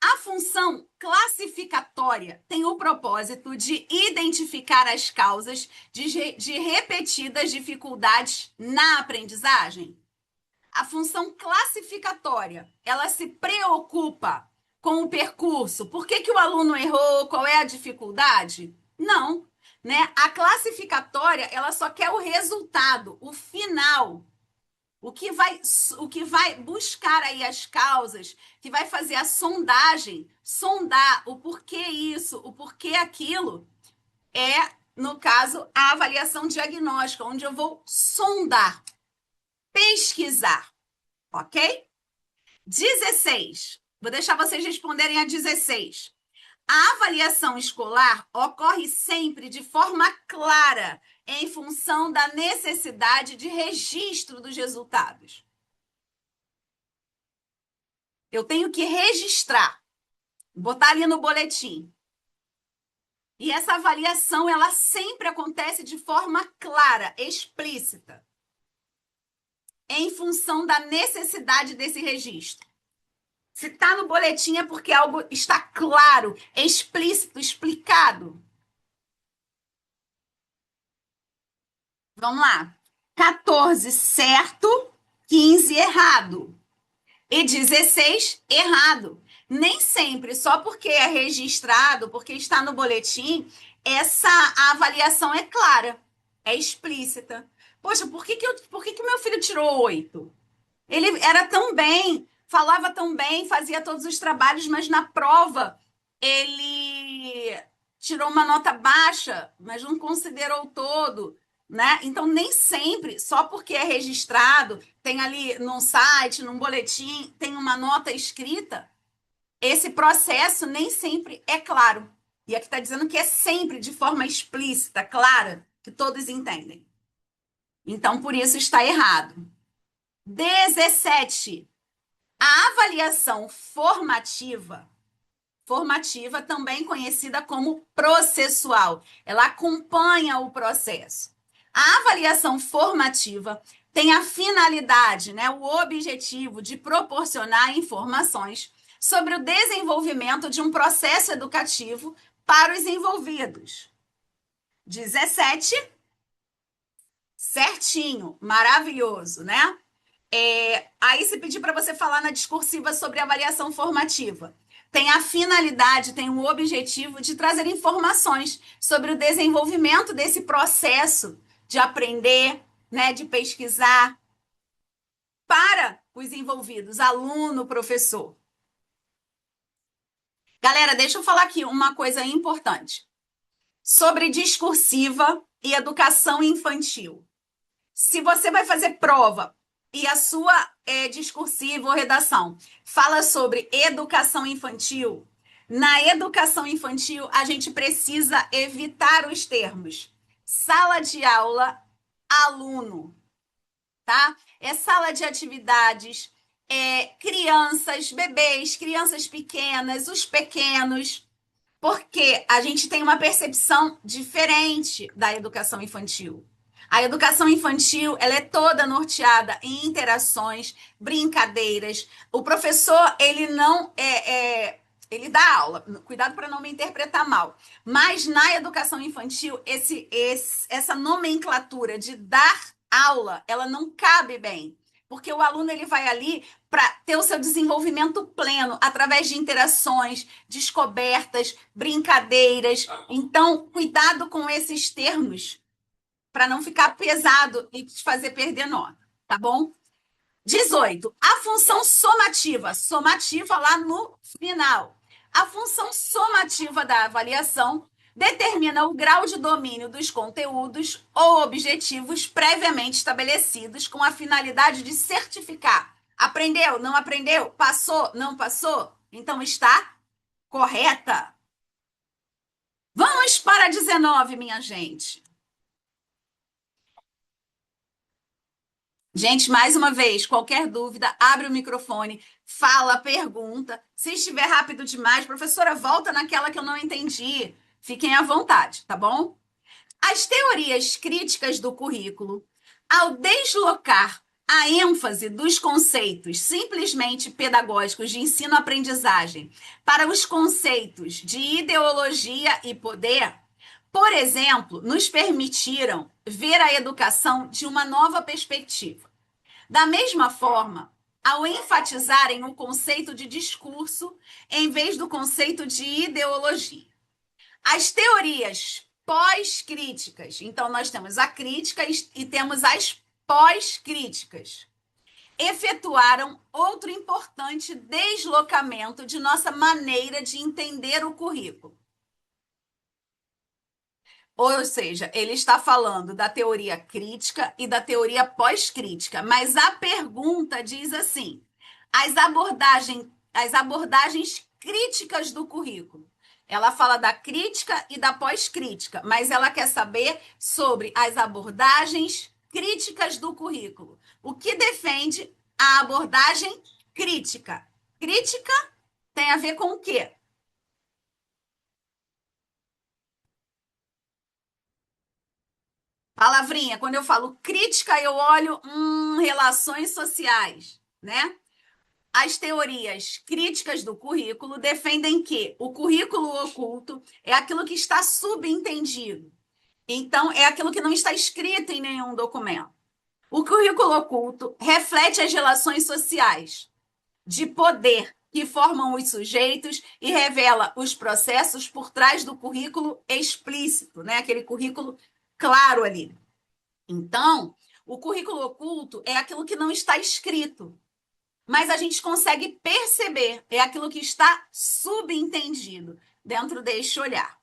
[SPEAKER 2] A função classificatória tem o propósito de identificar as causas de repetidas dificuldades na aprendizagem. A função classificatória, ela se preocupa com o percurso. Por que o aluno errou? Qual é a dificuldade? Não, né? A classificatória, ela só quer o resultado, o final. O que vai buscar aí as causas, que vai fazer a sondagem, sondar o porquê isso, o porquê aquilo, é, no caso, a avaliação diagnóstica, onde eu vou sondar, pesquisar, ok? 16. Vou deixar vocês responderem a 16. A avaliação escolar ocorre sempre de forma clara, em função da necessidade de registro dos resultados. Eu tenho que registrar, botar ali no boletim. E essa avaliação, ela sempre acontece de forma clara, explícita, em função da necessidade desse registro. Se está no boletim é porque algo está claro, explícito, explicado. Vamos lá. 14, certo. 15, errado. E 16, errado. Nem sempre, só porque é registrado, porque está no boletim, essa avaliação é clara, é explícita. Poxa, por que meu filho tirou 8? Ele era tão bem, falava tão bem, fazia todos os trabalhos, mas na prova ele tirou uma nota baixa, mas não considerou todo, né? Então, nem sempre, só porque é registrado, tem ali num site, num boletim, tem uma nota escrita, esse processo nem sempre é claro. E aqui está dizendo que é sempre de forma explícita, clara, que todos entendem. Então, por isso está errado. 17. A avaliação formativa, também conhecida como processual, ela acompanha o processo. A avaliação formativa tem a finalidade, né, o objetivo de proporcionar informações sobre o desenvolvimento de um processo educativo para os envolvidos. 17. Certinho, maravilhoso, né? Aí se pedir para você falar na discursiva sobre avaliação formativa. Tem a finalidade, tem o objetivo de trazer informações sobre o desenvolvimento desse processo de aprender, né, de pesquisar para os envolvidos, aluno, professor. Galera, deixa eu falar aqui uma coisa importante sobre discursiva e educação infantil. Se você vai fazer prova e a sua discursiva ou redação fala sobre educação infantil, na educação infantil a gente precisa evitar os termos sala de aula, aluno, tá? É sala de atividades, crianças, bebês, crianças pequenas, os pequenos, porque a gente tem uma percepção diferente da educação infantil. A educação infantil, ela é toda norteada em interações, brincadeiras. O professor, ele não ele dá aula, cuidado para não me interpretar mal. Mas na educação infantil, essa nomenclatura de dar aula, ela não cabe bem. Porque o aluno ele vai ali para ter o seu desenvolvimento pleno, através de interações, descobertas, brincadeiras. Então, cuidado com esses termos, para não ficar pesado e te fazer perder nota, tá bom? 18. A função somativa. Somativa lá no final. A função somativa da avaliação determina o grau de domínio dos conteúdos ou objetivos previamente estabelecidos com a finalidade de certificar. Aprendeu? Não aprendeu? Passou? Não passou? Então está correta. Vamos para 19, minha gente. Gente, mais uma vez, qualquer dúvida, abre o microfone, fala, pergunta. Se estiver rápido demais, professora, volta naquela que eu não entendi. Fiquem à vontade, tá bom? As teorias críticas do currículo, ao deslocar a ênfase dos conceitos simplesmente pedagógicos de ensino-aprendizagem para os conceitos de ideologia e poder, por exemplo, nos permitiram ver a educação de uma nova perspectiva. Da mesma forma, ao enfatizarem o conceito de discurso em vez do conceito de ideologia. As teorias pós-críticas, então nós temos a crítica e temos as pós-críticas, efetuaram outro importante deslocamento de nossa maneira de entender o currículo. Ou seja, ele está falando da teoria crítica e da teoria pós-crítica, mas a pergunta diz assim: as abordagens críticas do currículo. Ela fala da crítica e da pós-crítica, mas ela quer saber sobre as abordagens críticas do currículo. O que defende a abordagem crítica? Crítica tem a ver com o quê? Palavrinha, quando eu falo crítica, eu olho relações sociais, né? As teorias críticas do currículo defendem que o currículo oculto é aquilo que está subentendido. Então, é aquilo que não está escrito em nenhum documento. O currículo oculto reflete as relações sociais de poder que formam os sujeitos e revela os processos por trás do currículo explícito, né? Aquele currículo claro ali. Então, o currículo oculto é aquilo que não está escrito, mas a gente consegue perceber, é aquilo que está subentendido dentro deste olhar.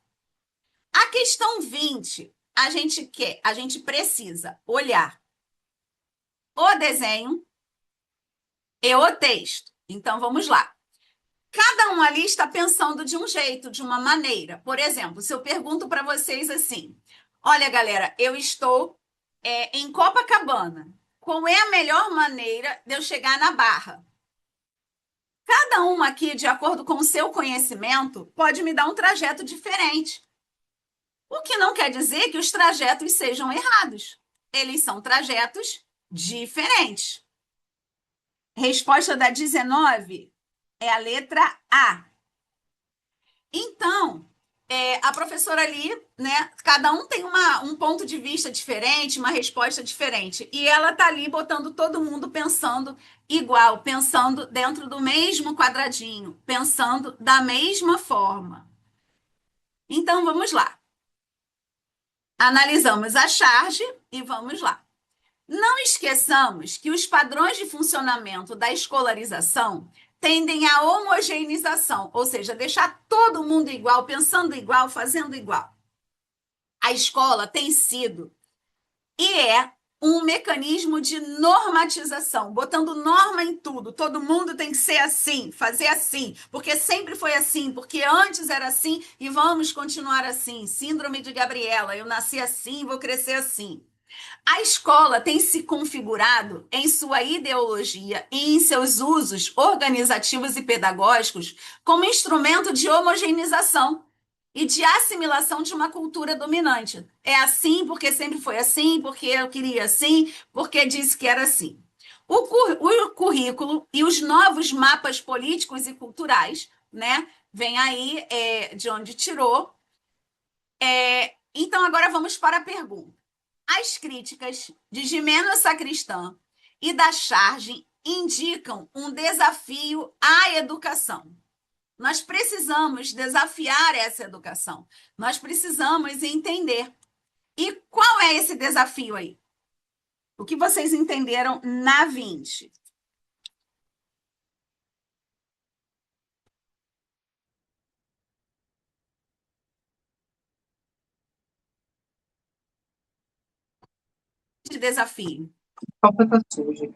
[SPEAKER 2] A questão 20, a gente precisa olhar o desenho e o texto. Então, vamos lá. Cada um ali está pensando de um jeito, de uma maneira. Por exemplo, se eu pergunto para vocês assim: olha, galera, eu estou em Copacabana. Qual é a melhor maneira de eu chegar na Barra? Cada um aqui, de acordo com o seu conhecimento, pode me dar um trajeto diferente. O que não quer dizer que os trajetos sejam errados. Eles são trajetos diferentes. Resposta da 19 é a letra A. Então, a professora ali, né? Cada um tem um ponto de vista diferente, uma resposta diferente. E ela está ali botando todo mundo pensando igual, pensando dentro do mesmo quadradinho, pensando da mesma forma. Então, vamos lá. Analisamos a charge e vamos lá. Não esqueçamos que os padrões de funcionamento da escolarização tendem à homogeneização, ou seja, deixar todo mundo igual, pensando igual, fazendo igual. A escola tem sido e é um mecanismo de normatização, botando norma em tudo. Todo mundo tem que ser assim, fazer assim, porque sempre foi assim, porque antes era assim e vamos continuar assim. Síndrome de Gabriela, eu nasci assim, vou crescer assim. A escola tem se configurado em sua ideologia e em seus usos organizativos e pedagógicos como instrumento de homogeneização e de assimilação de uma cultura dominante. É assim porque sempre foi assim, porque eu queria assim, porque disse que era assim. O currículo e os novos mapas políticos e culturais, né? Vem aí de onde tirou. Então, agora vamos para a pergunta. As críticas de Gimeno Sacristã e da Charge indicam um desafio à educação. Nós precisamos desafiar essa educação. Nós precisamos entender. E qual é esse desafio aí? O que vocês entenderam na 20? De desafio.
[SPEAKER 7] Copa tá suja.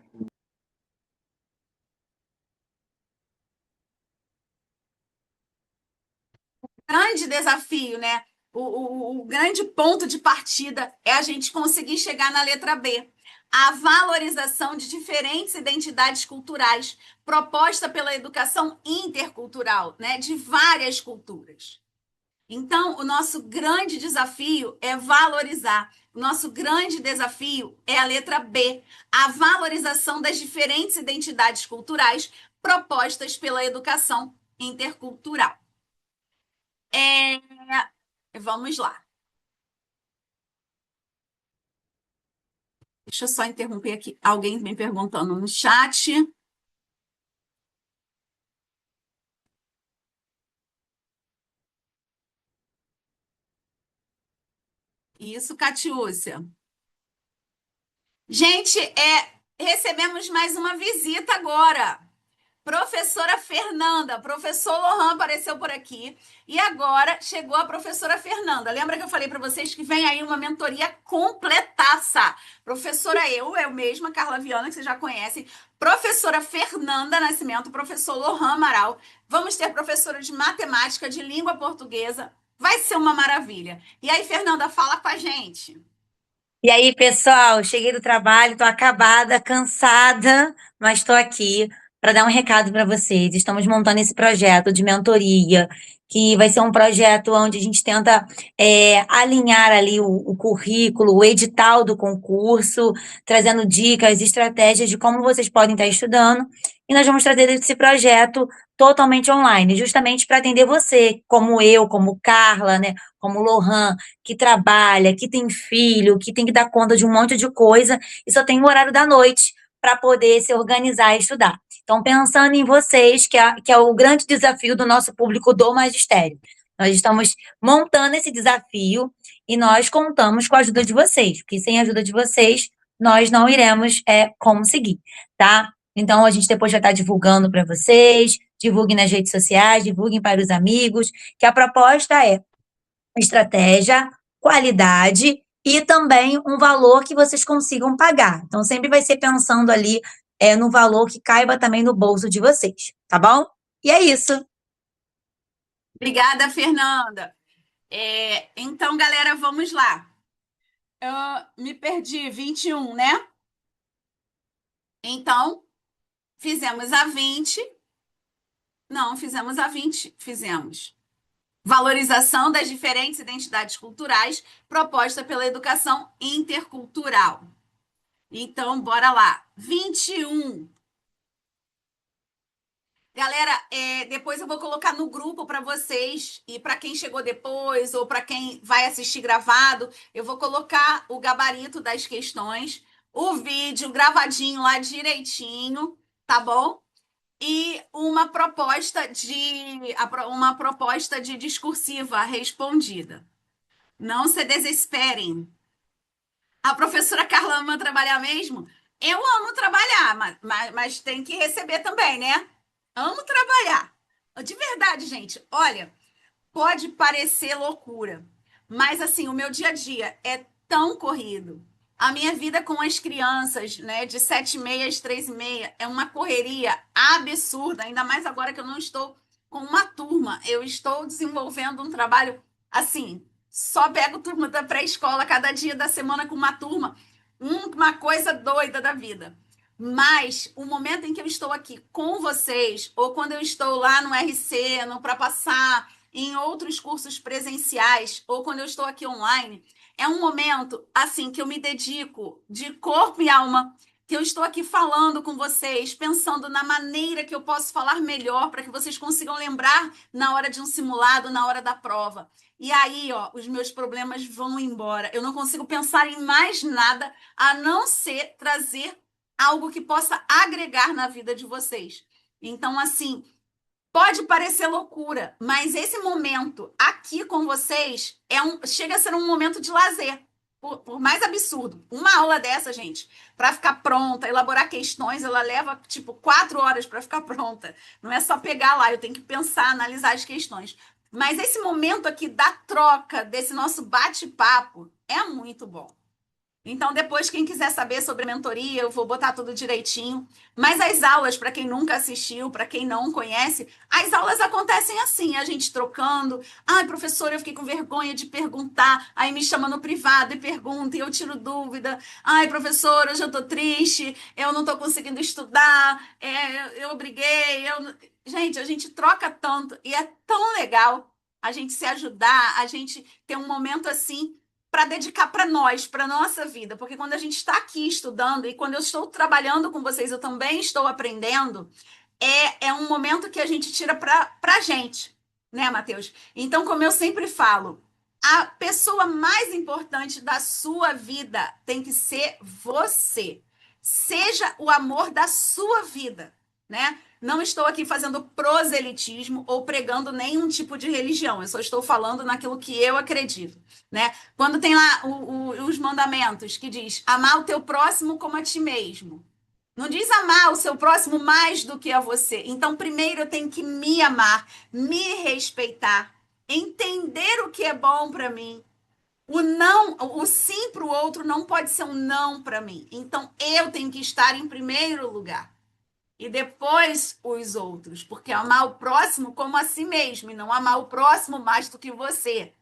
[SPEAKER 2] Grande desafio, né? O grande ponto de partida é a gente conseguir chegar na letra B. A valorização de diferentes identidades culturais proposta pela educação intercultural, né? De várias culturas. Então, o nosso grande desafio é valorizar. O nosso grande desafio é a letra B, a valorização das diferentes identidades culturais propostas pela educação intercultural. Vamos lá. Deixa eu só interromper aqui. Alguém me perguntando no chat. Isso, Catiúcia. Gente, recebemos mais uma visita agora. Professora Fernanda, professor Lohan apareceu por aqui e agora chegou a professora Fernanda. Lembra que eu falei para vocês que vem aí uma mentoria completaça? Professora eu mesma, Carla Viana, que vocês já conhecem, professora Fernanda Nascimento, professor Lohan Amaral. Vamos ter professora de matemática, de língua portuguesa. Vai ser uma maravilha. E aí, Fernanda, fala com a gente.
[SPEAKER 8] E aí, pessoal, cheguei do trabalho, tô acabada, cansada, mas estou aqui para dar um recado para vocês. Estamos montando esse projeto de mentoria, que vai ser um projeto onde a gente tenta alinhar ali o currículo, o edital do concurso, trazendo dicas, estratégias de como vocês podem estar estudando. E nós vamos trazer esse projeto totalmente online, justamente para atender você, como eu, como Carla, né, como Lohan, que trabalha, que tem filho, que tem que dar conta de um monte de coisa e só tem o horário da noite para poder se organizar e estudar. Então, pensando em vocês, que é o grande desafio do nosso público do magistério. Nós estamos montando esse desafio e nós contamos com a ajuda de vocês, porque sem a ajuda de vocês, nós não iremos conseguir, tá? Então, a gente depois vai estar divulgando para vocês, divulguem nas redes sociais, divulguem para os amigos, que a proposta é estratégia, qualidade e também um valor que vocês consigam pagar. Então, sempre vai ser pensando ali no valor que caiba também no bolso de vocês, tá bom? E é isso.
[SPEAKER 2] Obrigada, Fernanda. Então, galera, vamos lá. Eu me perdi, 21, né? Então, fizemos a 20. Não, fizemos a 20. Fizemos. Valorização das diferentes identidades culturais proposta pela educação intercultural. Então, bora lá. 21. Galera, depois eu vou colocar no grupo para vocês e para quem chegou depois ou para quem vai assistir gravado, eu vou colocar o gabarito das questões, o vídeo gravadinho lá direitinho, tá bom? E uma proposta de discursiva respondida. Não se desesperem. A professora Carla ama trabalhar mesmo? Eu amo trabalhar, mas tem que receber também, né? Amo trabalhar. De verdade, gente. Olha, pode parecer loucura, mas assim, o meu dia a dia é tão corrido, A minha vida com as crianças, né, de 7h30 às 3h30, é uma correria absurda, ainda mais agora que eu não estou com uma turma. Eu estou desenvolvendo um trabalho assim, só pego turma da pré-escola cada dia da semana com uma turma, uma coisa doida da vida. Mas o momento em que eu estou aqui com vocês, ou quando eu estou lá no RC, no para passar em outros cursos presenciais, ou quando eu estou aqui online, é um momento, assim, que eu me dedico de corpo e alma, que eu estou aqui falando com vocês, pensando na maneira que eu posso falar melhor para que vocês consigam lembrar na hora de um simulado, na hora da prova. E aí, ó, os meus problemas vão embora. Eu não consigo pensar em mais nada a não ser trazer algo que possa agregar na vida de vocês. Então, assim, pode parecer loucura, mas esse momento aqui com vocês chega a ser um momento de lazer, por mais absurdo. Uma aula dessa, gente, para ficar pronta, elaborar questões, ela leva tipo 4 horas para ficar pronta. Não é só pegar lá, eu tenho que pensar, analisar as questões. Mas esse momento aqui da troca, desse nosso bate-papo, é muito bom. Então, depois, quem quiser saber sobre a mentoria, eu vou botar tudo direitinho. Mas as aulas, para quem nunca assistiu, para quem não conhece, as aulas acontecem assim, a gente trocando. Ai, professora, eu fiquei com vergonha de perguntar. Aí me chama no privado e pergunta, e eu tiro dúvida. Ai, professora, hoje eu tô triste, eu não tô conseguindo estudar, eu briguei. Gente, a gente troca tanto e é tão legal a gente se ajudar, a gente ter um momento assim para dedicar para nós, para nossa vida, porque quando a gente está aqui estudando e quando eu estou trabalhando com vocês, eu também estou aprendendo, é um momento que a gente tira para a gente, né, Matheus? Então, como eu sempre falo, a pessoa mais importante da sua vida tem que ser você. Seja o amor da sua vida, né? Não estou aqui fazendo proselitismo ou pregando nenhum tipo de religião, eu só estou falando naquilo que eu acredito, né? Quando tem lá os mandamentos que diz amar o teu próximo como a ti mesmo. Não diz amar o seu próximo mais do que a você. Então, primeiro eu tenho que me amar, me respeitar, entender o que é bom para mim. O não, o sim para o outro não pode ser um não para mim. Então, eu tenho que estar em primeiro lugar. E depois os outros, porque amar o próximo como a si mesmo e não amar o próximo mais do que você.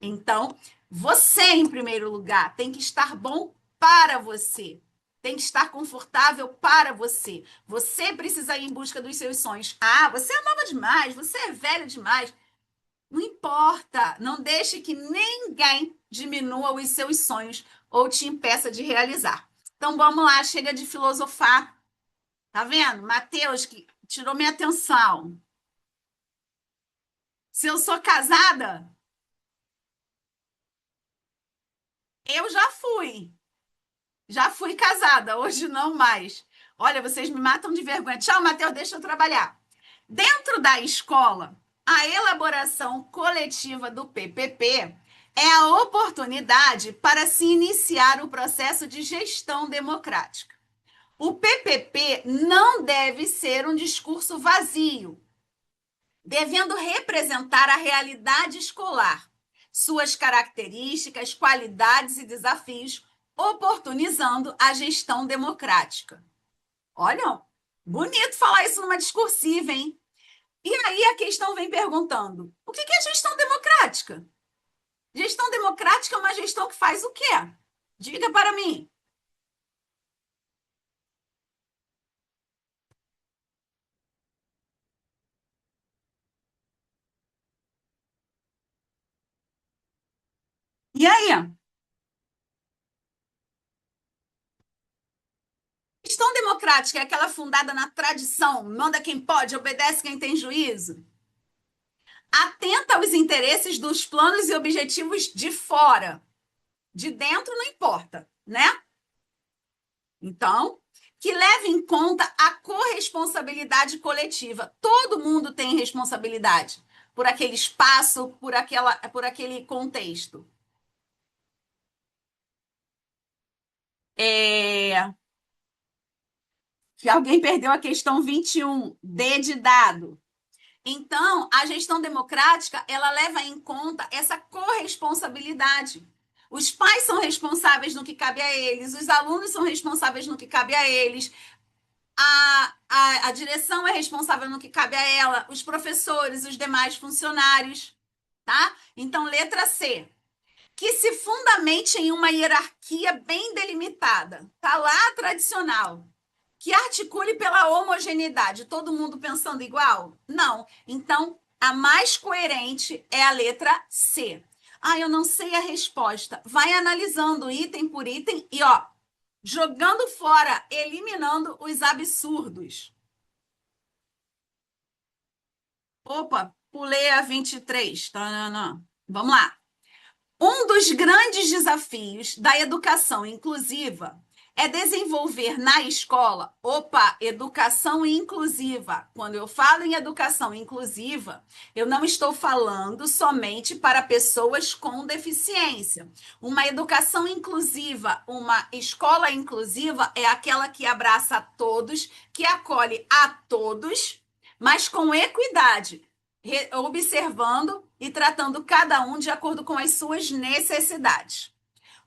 [SPEAKER 2] Então, você em primeiro lugar tem que estar bom para você. Tem que estar confortável para você. Você precisa ir em busca dos seus sonhos. Ah, você é nova demais, você é velho demais. Não importa. Não deixe que ninguém diminua os seus sonhos ou te impeça de realizar. Então, vamos lá, chega de filosofar. Tá vendo? Matheus, que tirou minha atenção. Se eu sou casada, eu já fui. Já fui casada, hoje não mais. Olha, vocês me matam de vergonha. Tchau, Matheus, deixa eu trabalhar. Dentro da escola, a elaboração coletiva do PPP é a oportunidade para se iniciar o processo de gestão democrática. O PPP não deve ser um discurso vazio, devendo representar a realidade escolar, suas características, qualidades e desafios, oportunizando a gestão democrática. Olha, bonito falar isso numa discursiva, hein? E aí a questão vem perguntando, o que é gestão democrática? Gestão democrática é uma gestão que faz o quê? Diga para mim. E aí? Gestão democrática é aquela fundada na tradição, manda quem pode, obedece quem tem juízo. Atenta aos interesses dos planos e objetivos de fora. De dentro não importa, né? Então, que leve em conta a corresponsabilidade coletiva. Todo mundo tem responsabilidade por aquele espaço, por aquele contexto. Que alguém perdeu a questão 21, D de dado. Então, a gestão democrática, ela leva em conta essa corresponsabilidade. Os pais são responsáveis no que cabe a eles, os alunos são responsáveis no que cabe a eles, a direção é responsável no que cabe a ela, os professores, os demais funcionários, tá? Então, letra C. Que se fundamente em uma hierarquia bem delimitada. Tá lá tradicional. Que articule pela homogeneidade. Todo mundo pensando igual? Não. Então, a mais coerente é a letra C. Ah, eu não sei a resposta. Vai analisando item por item e, ó, jogando fora, eliminando os absurdos. Opa, pulei a 23. Tanana. Vamos lá. Um dos grandes desafios da educação inclusiva é desenvolver na escola, educação inclusiva. Quando eu falo em educação inclusiva, eu não estou falando somente para pessoas com deficiência. Uma educação inclusiva, uma escola inclusiva é aquela que abraça a todos, que acolhe a todos, mas com equidade, observando e tratando cada um de acordo com as suas necessidades.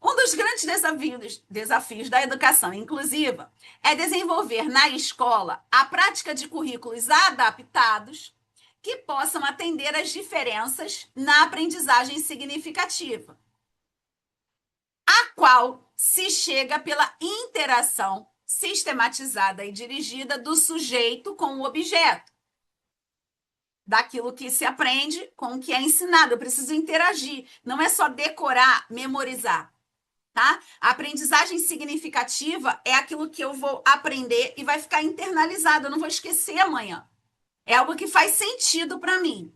[SPEAKER 2] Um dos grandes desafios da educação inclusiva é desenvolver na escola a prática de currículos adaptados que possam atender às diferenças na aprendizagem significativa, a qual se chega pela interação sistematizada e dirigida do sujeito com o objeto, daquilo que se aprende com o que é ensinado. Eu preciso interagir. Não é só decorar, memorizar, tá? A aprendizagem significativa é aquilo que eu vou aprender e vai ficar internalizado. Eu não vou esquecer amanhã. É algo que faz sentido para mim.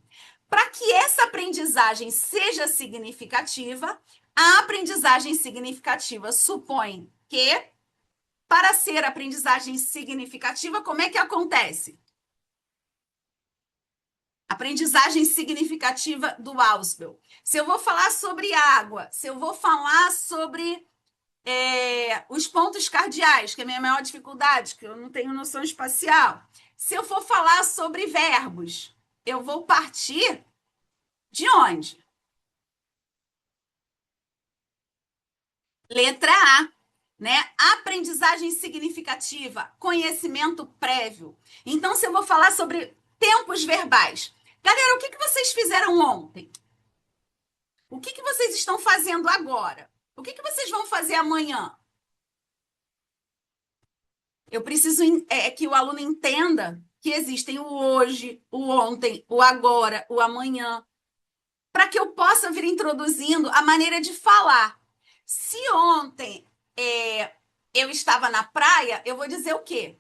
[SPEAKER 2] Para que essa aprendizagem seja significativa, a aprendizagem significativa supõe que, para ser aprendizagem significativa, como é que acontece? Aprendizagem significativa do Ausubel. Se eu vou falar sobre água, se eu vou falar sobre os pontos cardeais, que é a minha maior dificuldade, que eu não tenho noção espacial. Se eu for falar sobre verbos, eu vou partir de onde? Letra A, né? Aprendizagem significativa, conhecimento prévio. Então, se eu vou falar sobre tempos verbais, galera, o que vocês fizeram ontem? O que vocês estão fazendo agora? O que vocês vão fazer amanhã? Eu preciso que o aluno entenda que existem o hoje, o ontem, o agora, o amanhã, para que eu possa vir introduzindo a maneira de falar. Se ontem eu estava na praia, eu vou dizer o quê?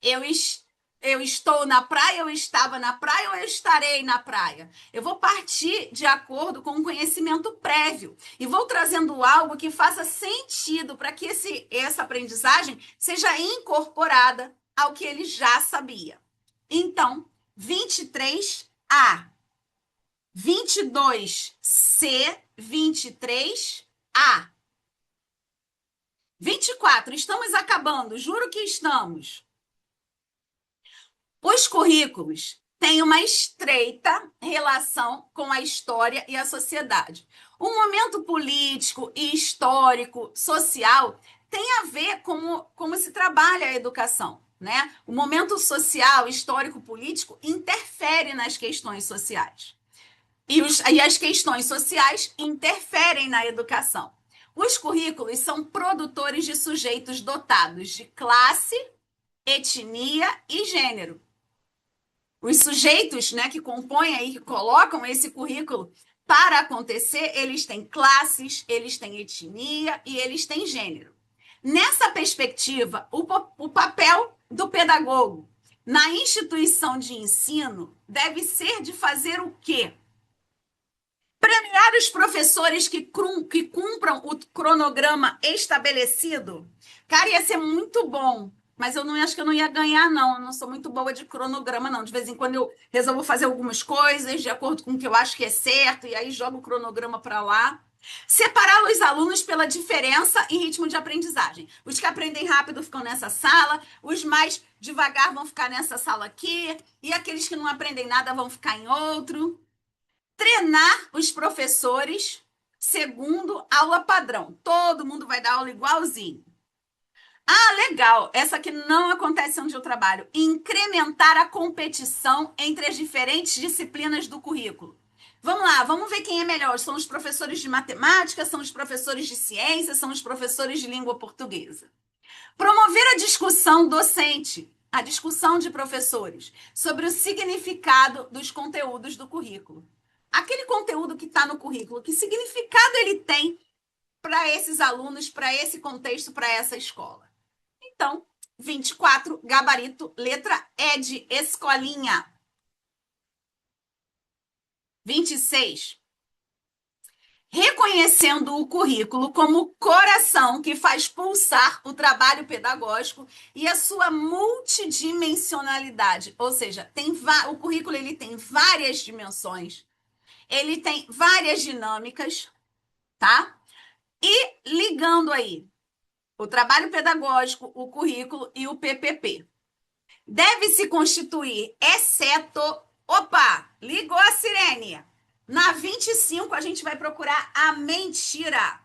[SPEAKER 2] Eu estou na praia, eu estava na praia ou eu estarei na praia? Eu vou partir de acordo com o conhecimento prévio e vou trazendo algo que faça sentido para que essa aprendizagem seja incorporada ao que ele já sabia. Então, 23A, 22C, 23A. 24, estamos acabando, juro que estamos. Os currículos têm uma estreita relação com a história e a sociedade. O momento político e histórico, social, tem a ver com como se trabalha a educação, né? O momento social, histórico, político interfere nas questões sociais. E as questões sociais interferem na educação. Os currículos são produtores de sujeitos dotados de classe, etnia e gênero. Os sujeitos, né, que compõem aí, que colocam esse currículo para acontecer, eles têm classes, eles têm etnia e eles têm gênero. Nessa perspectiva, o papel do pedagogo na instituição de ensino deve ser de fazer o quê? Premiar os professores que cumpram o cronograma estabelecido. Cara, ia ser muito bom. Mas eu não acho que eu não ia ganhar, não. Eu não sou muito boa de cronograma, não. De vez em quando eu resolvo fazer algumas coisas de acordo com o que eu acho que é certo, e aí jogo o cronograma para lá. Separar os alunos pela diferença em ritmo de aprendizagem. Os que aprendem rápido ficam nessa sala, os mais devagar vão ficar nessa sala aqui, e aqueles que não aprendem nada vão ficar em outro. Treinar os professores segundo, aula padrão. Todo mundo vai dar aula igualzinho. Ah, legal. Essa aqui não acontece onde eu trabalho. Incrementar a competição entre as diferentes disciplinas do currículo. Vamos lá, vamos ver quem é melhor. São os professores de matemática, são os professores de ciências, são os professores de língua portuguesa. Promover a discussão docente, a discussão de professores, sobre o significado dos conteúdos do currículo. Aquele conteúdo que está no currículo, que significado ele tem para esses alunos, para esse contexto, para essa escola? Então, 24, gabarito, letra E de escolinha. 26. Reconhecendo o currículo como coração que faz pulsar o trabalho pedagógico e a sua multidimensionalidade. Ou seja, o currículo ele tem várias dimensões, ele tem várias dinâmicas, tá? E ligando aí o trabalho pedagógico, o currículo e o PPP. Deve se constituir, exceto... Opa, ligou a sirene. Na 25, a gente vai procurar a mentira.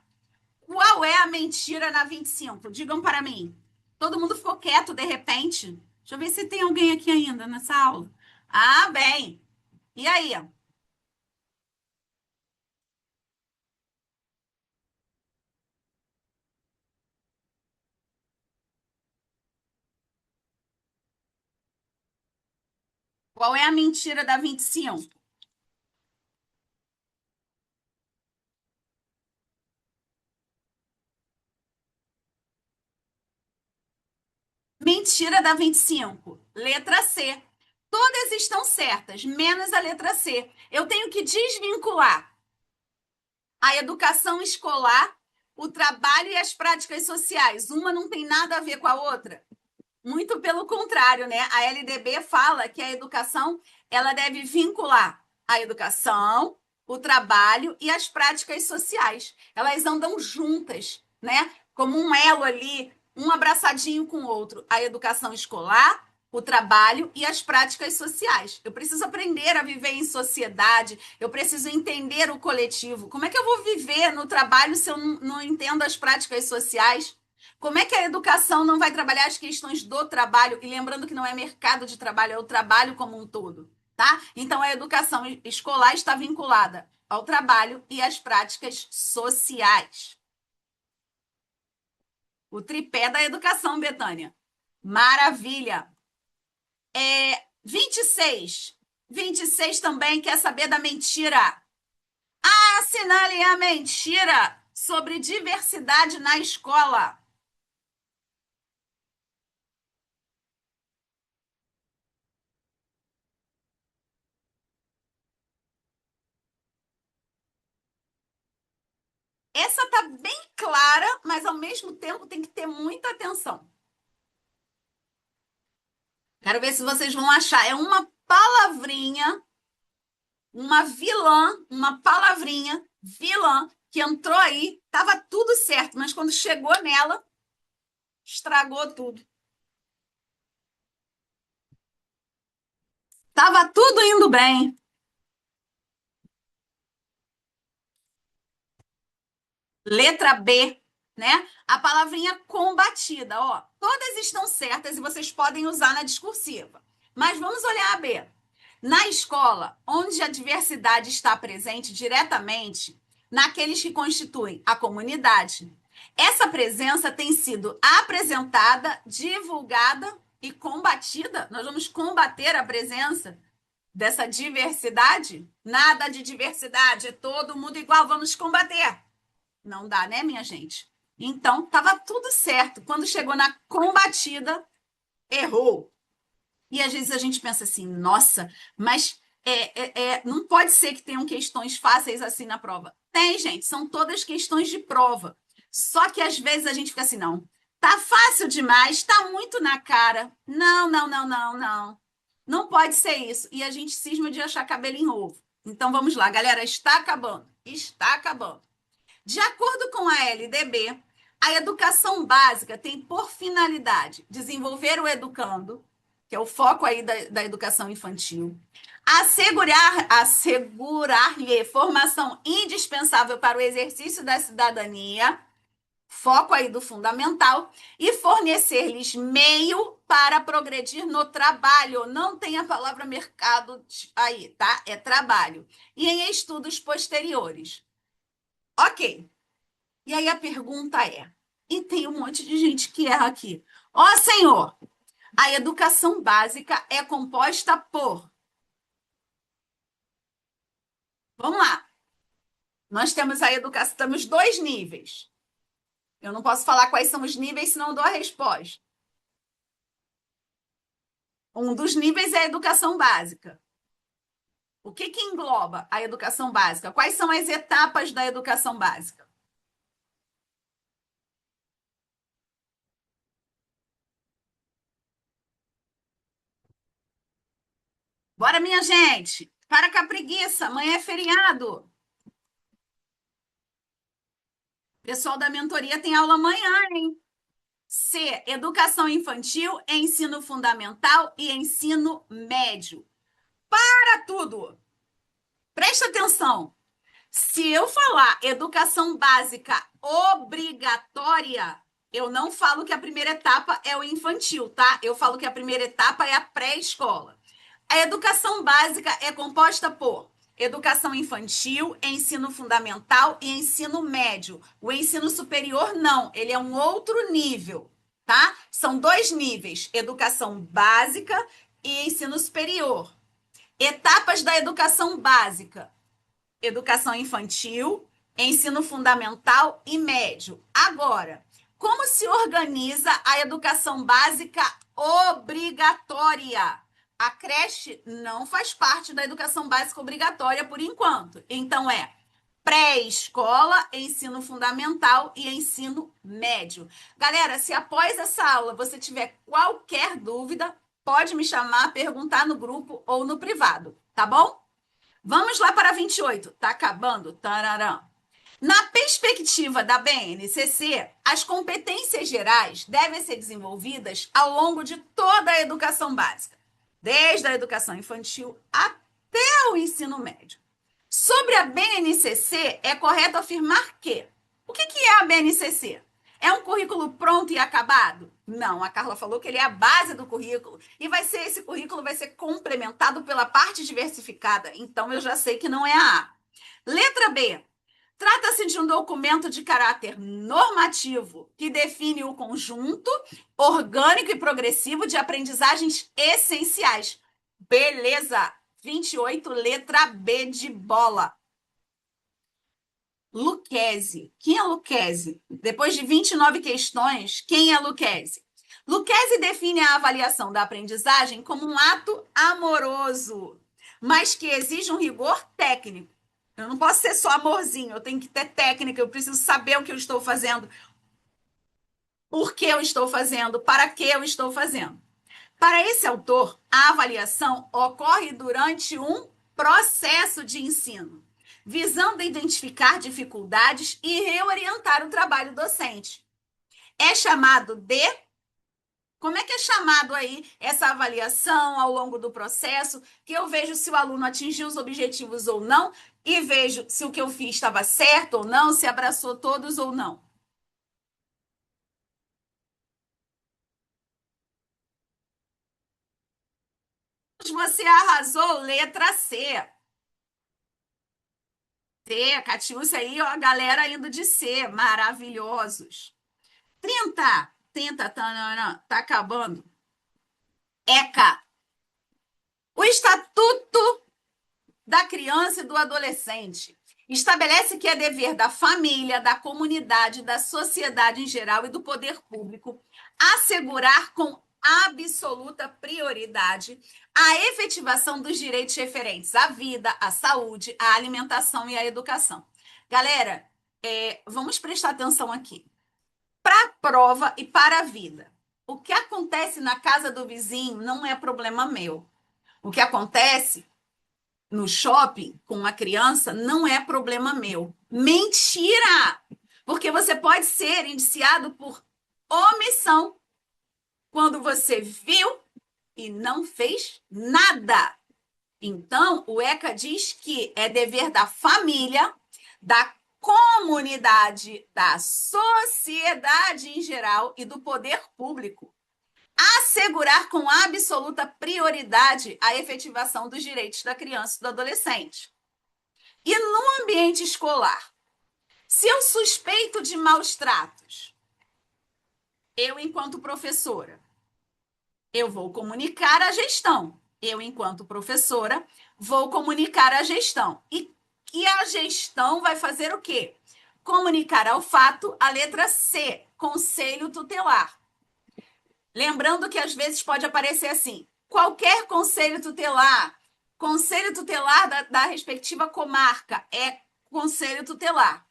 [SPEAKER 2] Qual é a mentira na 25? Digam para mim. Todo mundo ficou quieto de repente? Deixa eu ver se tem alguém aqui ainda nessa aula. Ah, bem. E aí? Qual é a mentira da 25? Mentira da 25. Letra C. Todas estão certas, menos a letra C. Eu tenho que desvincular a educação escolar, o trabalho e as práticas sociais. Uma não tem nada a ver com a outra. Muito pelo contrário, né? A LDB fala que a educação ela deve vincular a educação, o trabalho e as práticas sociais. Elas andam juntas, né? Como um elo ali, um abraçadinho com o outro. A educação escolar, o trabalho e as práticas sociais. Eu preciso aprender a viver em sociedade, eu preciso entender o coletivo. Como é que eu vou viver no trabalho se eu não entendo as práticas sociais? Como é que a educação não vai trabalhar as questões do trabalho? E lembrando que não é mercado de trabalho, é o trabalho como um todo, tá? Então, a educação escolar está vinculada ao trabalho e às práticas sociais. O tripé da educação, Betânia. Maravilha! 26. 26 também quer saber da mentira. Assinale a mentira sobre diversidade na escola. Essa está bem clara, mas ao mesmo tempo tem que ter muita atenção. Quero ver se vocês vão achar. É uma palavrinha, uma vilã, uma palavrinha vilã que entrou aí, estava tudo certo, mas quando chegou nela, estragou tudo. Estava tudo indo bem. Letra B, né? A palavrinha combatida, ó. Todas estão certas e vocês podem usar na discursiva. Mas vamos olhar a B. Na escola, onde a diversidade está presente diretamente naqueles que constituem a comunidade, essa presença tem sido apresentada, divulgada e combatida. Nós vamos combater a presença dessa diversidade? Nada de diversidade, é todo mundo igual, vamos combater. Não dá, né, minha gente? Então, estava tudo certo. Quando chegou na combatida, errou. E às vezes a gente pensa assim, nossa, mas não pode ser que tenham questões fáceis assim na prova. Tem, gente, são todas questões de prova. Só que às vezes a gente fica assim, não, tá fácil demais, tá muito na cara. Não, não, não, não, não. Não pode ser isso. E a gente cisma de achar cabelo em ovo. Então vamos lá, galera, está acabando. Está acabando. De acordo com a LDB, a educação básica tem por finalidade desenvolver o educando, que é o foco aí da educação infantil, assegurar-lhe formação indispensável para o exercício da cidadania, foco aí do fundamental, e fornecer-lhes meio para progredir no trabalho. Não tem a palavra mercado aí, tá? É trabalho. E em estudos posteriores. Ok. E aí a pergunta é, e tem um monte de gente que erra aqui. Ó, senhor, a educação básica é composta por... Vamos lá. Nós temos a educação, temos 2 níveis. Eu não posso falar quais são os níveis, senão eu dou a resposta. Um dos níveis é a educação básica. O que engloba a educação básica? Quais são as etapas da educação básica? Bora, minha gente! Para com a preguiça, amanhã é feriado. Pessoal da mentoria tem aula amanhã, hein? C, educação infantil, ensino fundamental e ensino médio. Para tudo! Presta atenção. Se eu falar educação básica obrigatória, eu não falo que a primeira etapa é o infantil, tá? Eu falo que a primeira etapa é a pré-escola. A educação básica é composta por educação infantil, ensino fundamental e ensino médio. O ensino superior, não. Ele é um outro nível, tá? São 2 níveis, educação básica e ensino superior. Etapas da educação básica. Educação infantil, ensino fundamental e médio. Agora, como se organiza a educação básica obrigatória? A creche não faz parte da educação básica obrigatória por enquanto. Então, é pré-escola, ensino fundamental e ensino médio. Galera, se após essa aula você tiver qualquer dúvida, pode me chamar, perguntar no grupo ou no privado, tá bom? Vamos lá para 28. Tá acabando? Tararã. Na perspectiva da BNCC, as competências gerais devem ser desenvolvidas ao longo de toda a educação básica, desde a educação infantil até o ensino médio. Sobre a BNCC, é correto afirmar que... O que é a BNCC? É um currículo pronto e acabado? Não, a Carla falou que ele é a base do currículo. E esse currículo vai ser complementado pela parte diversificada. Então, eu já sei que não é a A. Letra B. Trata-se de um documento de caráter normativo que define o conjunto orgânico e progressivo de aprendizagens essenciais. Beleza! 28, letra B de bola. Lucchesi. Quem é Lucchesi? Depois de 29 questões, quem é Lucchesi? Lucchesi define a avaliação da aprendizagem como um ato amoroso, mas que exige um rigor técnico. Eu não posso ser só amorzinho, eu tenho que ter técnica, eu preciso saber o que eu estou fazendo, por que eu estou fazendo, para que eu estou fazendo. Para esse autor, a avaliação ocorre durante um processo de ensino, visando identificar dificuldades e reorientar o trabalho docente. É chamado de... Como é que é chamado aí essa avaliação ao longo do processo, que eu vejo se o aluno atingiu os objetivos ou não, e vejo se o que eu fiz estava certo ou não, se abraçou todos ou não. Você arrasou, letra C. C, Catiúcia aí, ó, a galera indo de C, maravilhosos. 30, tá acabando. ECA. O Estatuto da Criança e do Adolescente estabelece que é dever da família, da comunidade, da sociedade em geral e do poder público assegurar com absoluta prioridade a efetivação dos direitos referentes à vida, à saúde, à alimentação e à educação. Galera, vamos prestar atenção aqui. Para a prova e para a vida. O que acontece na casa do vizinho não é problema meu. O que acontece no shopping com uma criança não é problema meu. Mentira! Porque você pode ser indiciado por omissão quando você viu e não fez nada. Então, o ECA diz que é dever da família, da comunidade, da sociedade em geral e do poder público assegurar com absoluta prioridade a efetivação dos direitos da criança e do adolescente. E no ambiente escolar, se eu suspeito de maus tratos, eu, enquanto professora, eu vou comunicar à gestão. Eu, enquanto professora, vou comunicar à gestão. E a gestão vai fazer o quê? Comunicar ao fato a letra C, Conselho Tutelar. Lembrando que às vezes pode aparecer assim, qualquer conselho tutelar da respectiva comarca é conselho tutelar.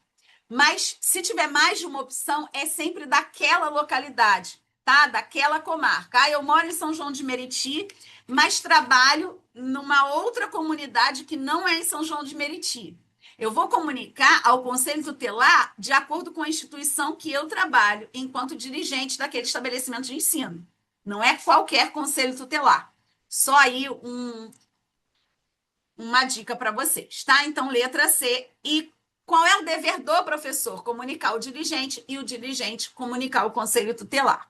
[SPEAKER 2] Mas se tiver mais de uma opção, é sempre daquela localidade, tá? Daquela comarca. Ah, eu moro em São João de Meriti, mas trabalho numa outra comunidade que não é em São João de Meriti. Eu vou comunicar ao conselho tutelar de acordo com a instituição que eu trabalho, enquanto dirigente daquele estabelecimento de ensino. Não é qualquer conselho tutelar. Só aí uma dica para vocês, tá? Então, letra C. E qual é o dever do professor? Comunicar ao dirigente e o dirigente comunicar ao conselho tutelar.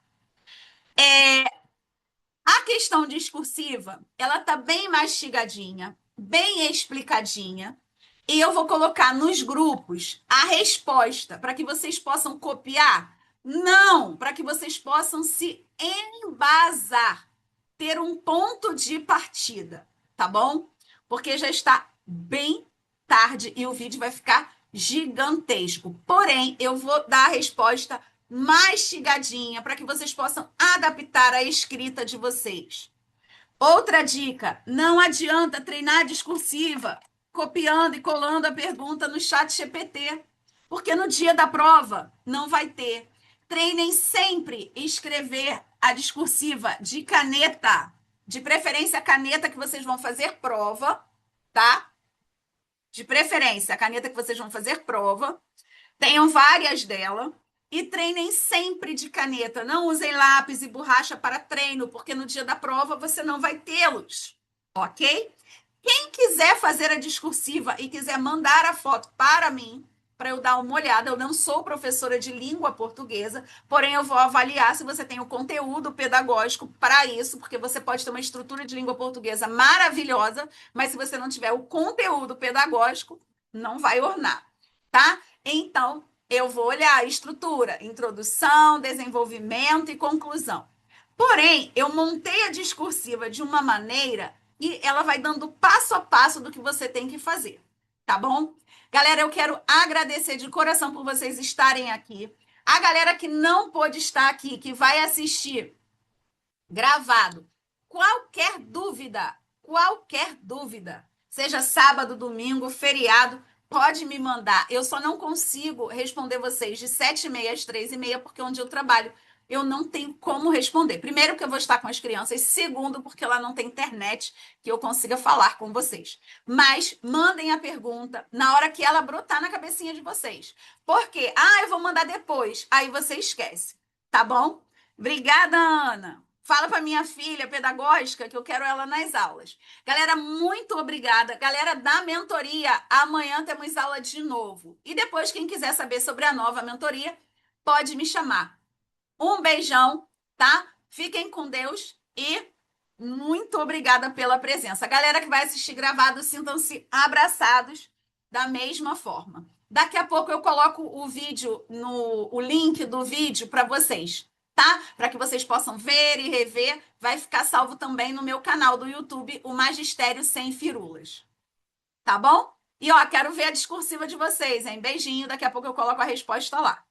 [SPEAKER 2] A questão discursiva, ela está bem mastigadinha, bem explicadinha. E eu vou colocar nos grupos a resposta para que vocês possam copiar. Não, para que vocês possam se embasar, ter um ponto de partida, tá bom? Porque já está bem tarde e o vídeo vai ficar gigantesco. Porém, eu vou dar a resposta mastigadinha para que vocês possam adaptar a escrita de vocês. Outra dica, não adianta treinar a discursiva copiando e colando a pergunta no chat GPT, porque no dia da prova não vai ter. Treinem sempre escrever a discursiva de caneta, de preferência a caneta que vocês vão fazer prova, tá? De preferência a caneta que vocês vão fazer prova. Tenham várias delas e treinem sempre de caneta. Não usem lápis e borracha para treino, porque no dia da prova você não vai tê-los, ok? Quem quiser fazer a discursiva e quiser mandar a foto para mim, para eu dar uma olhada, eu não sou professora de língua portuguesa, porém eu vou avaliar se você tem o conteúdo pedagógico para isso, porque você pode ter uma estrutura de língua portuguesa maravilhosa, mas se você não tiver o conteúdo pedagógico, não vai ornar, tá? Então, eu vou olhar a estrutura, introdução, desenvolvimento e conclusão. Porém, eu montei a discursiva de uma maneira e ela vai dando passo a passo do que você tem que fazer, tá bom? Galera, eu quero agradecer de coração por vocês estarem aqui. A galera que não pôde estar aqui, que vai assistir gravado, qualquer dúvida, seja sábado, domingo, feriado, pode me mandar. Eu só não consigo responder vocês de 7h30 às 3h30, porque onde eu trabalho, eu não tenho como responder. Primeiro, que eu vou estar com as crianças. Segundo, porque lá não tem internet que eu consiga falar com vocês. Mas mandem a pergunta na hora que ela brotar na cabecinha de vocês. Por quê? Ah, eu vou mandar depois. Aí você esquece. Tá bom? Obrigada, Ana. Fala para minha filha pedagógica que eu quero ela nas aulas. Galera, muito obrigada. Galera da mentoria, amanhã temos aula de novo. E depois, quem quiser saber sobre a nova mentoria, pode me chamar. Um beijão, tá? Fiquem com Deus e muito obrigada pela presença. A galera que vai assistir gravado, sintam-se abraçados da mesma forma. Daqui a pouco eu coloco o vídeo, o link do vídeo para vocês, tá? Para que vocês possam ver e rever. Vai ficar salvo também no meu canal do YouTube, o Magistério Sem Firulas. Tá bom? E, ó, quero ver a discursiva de vocês, hein? Beijinho, daqui a pouco eu coloco a resposta lá.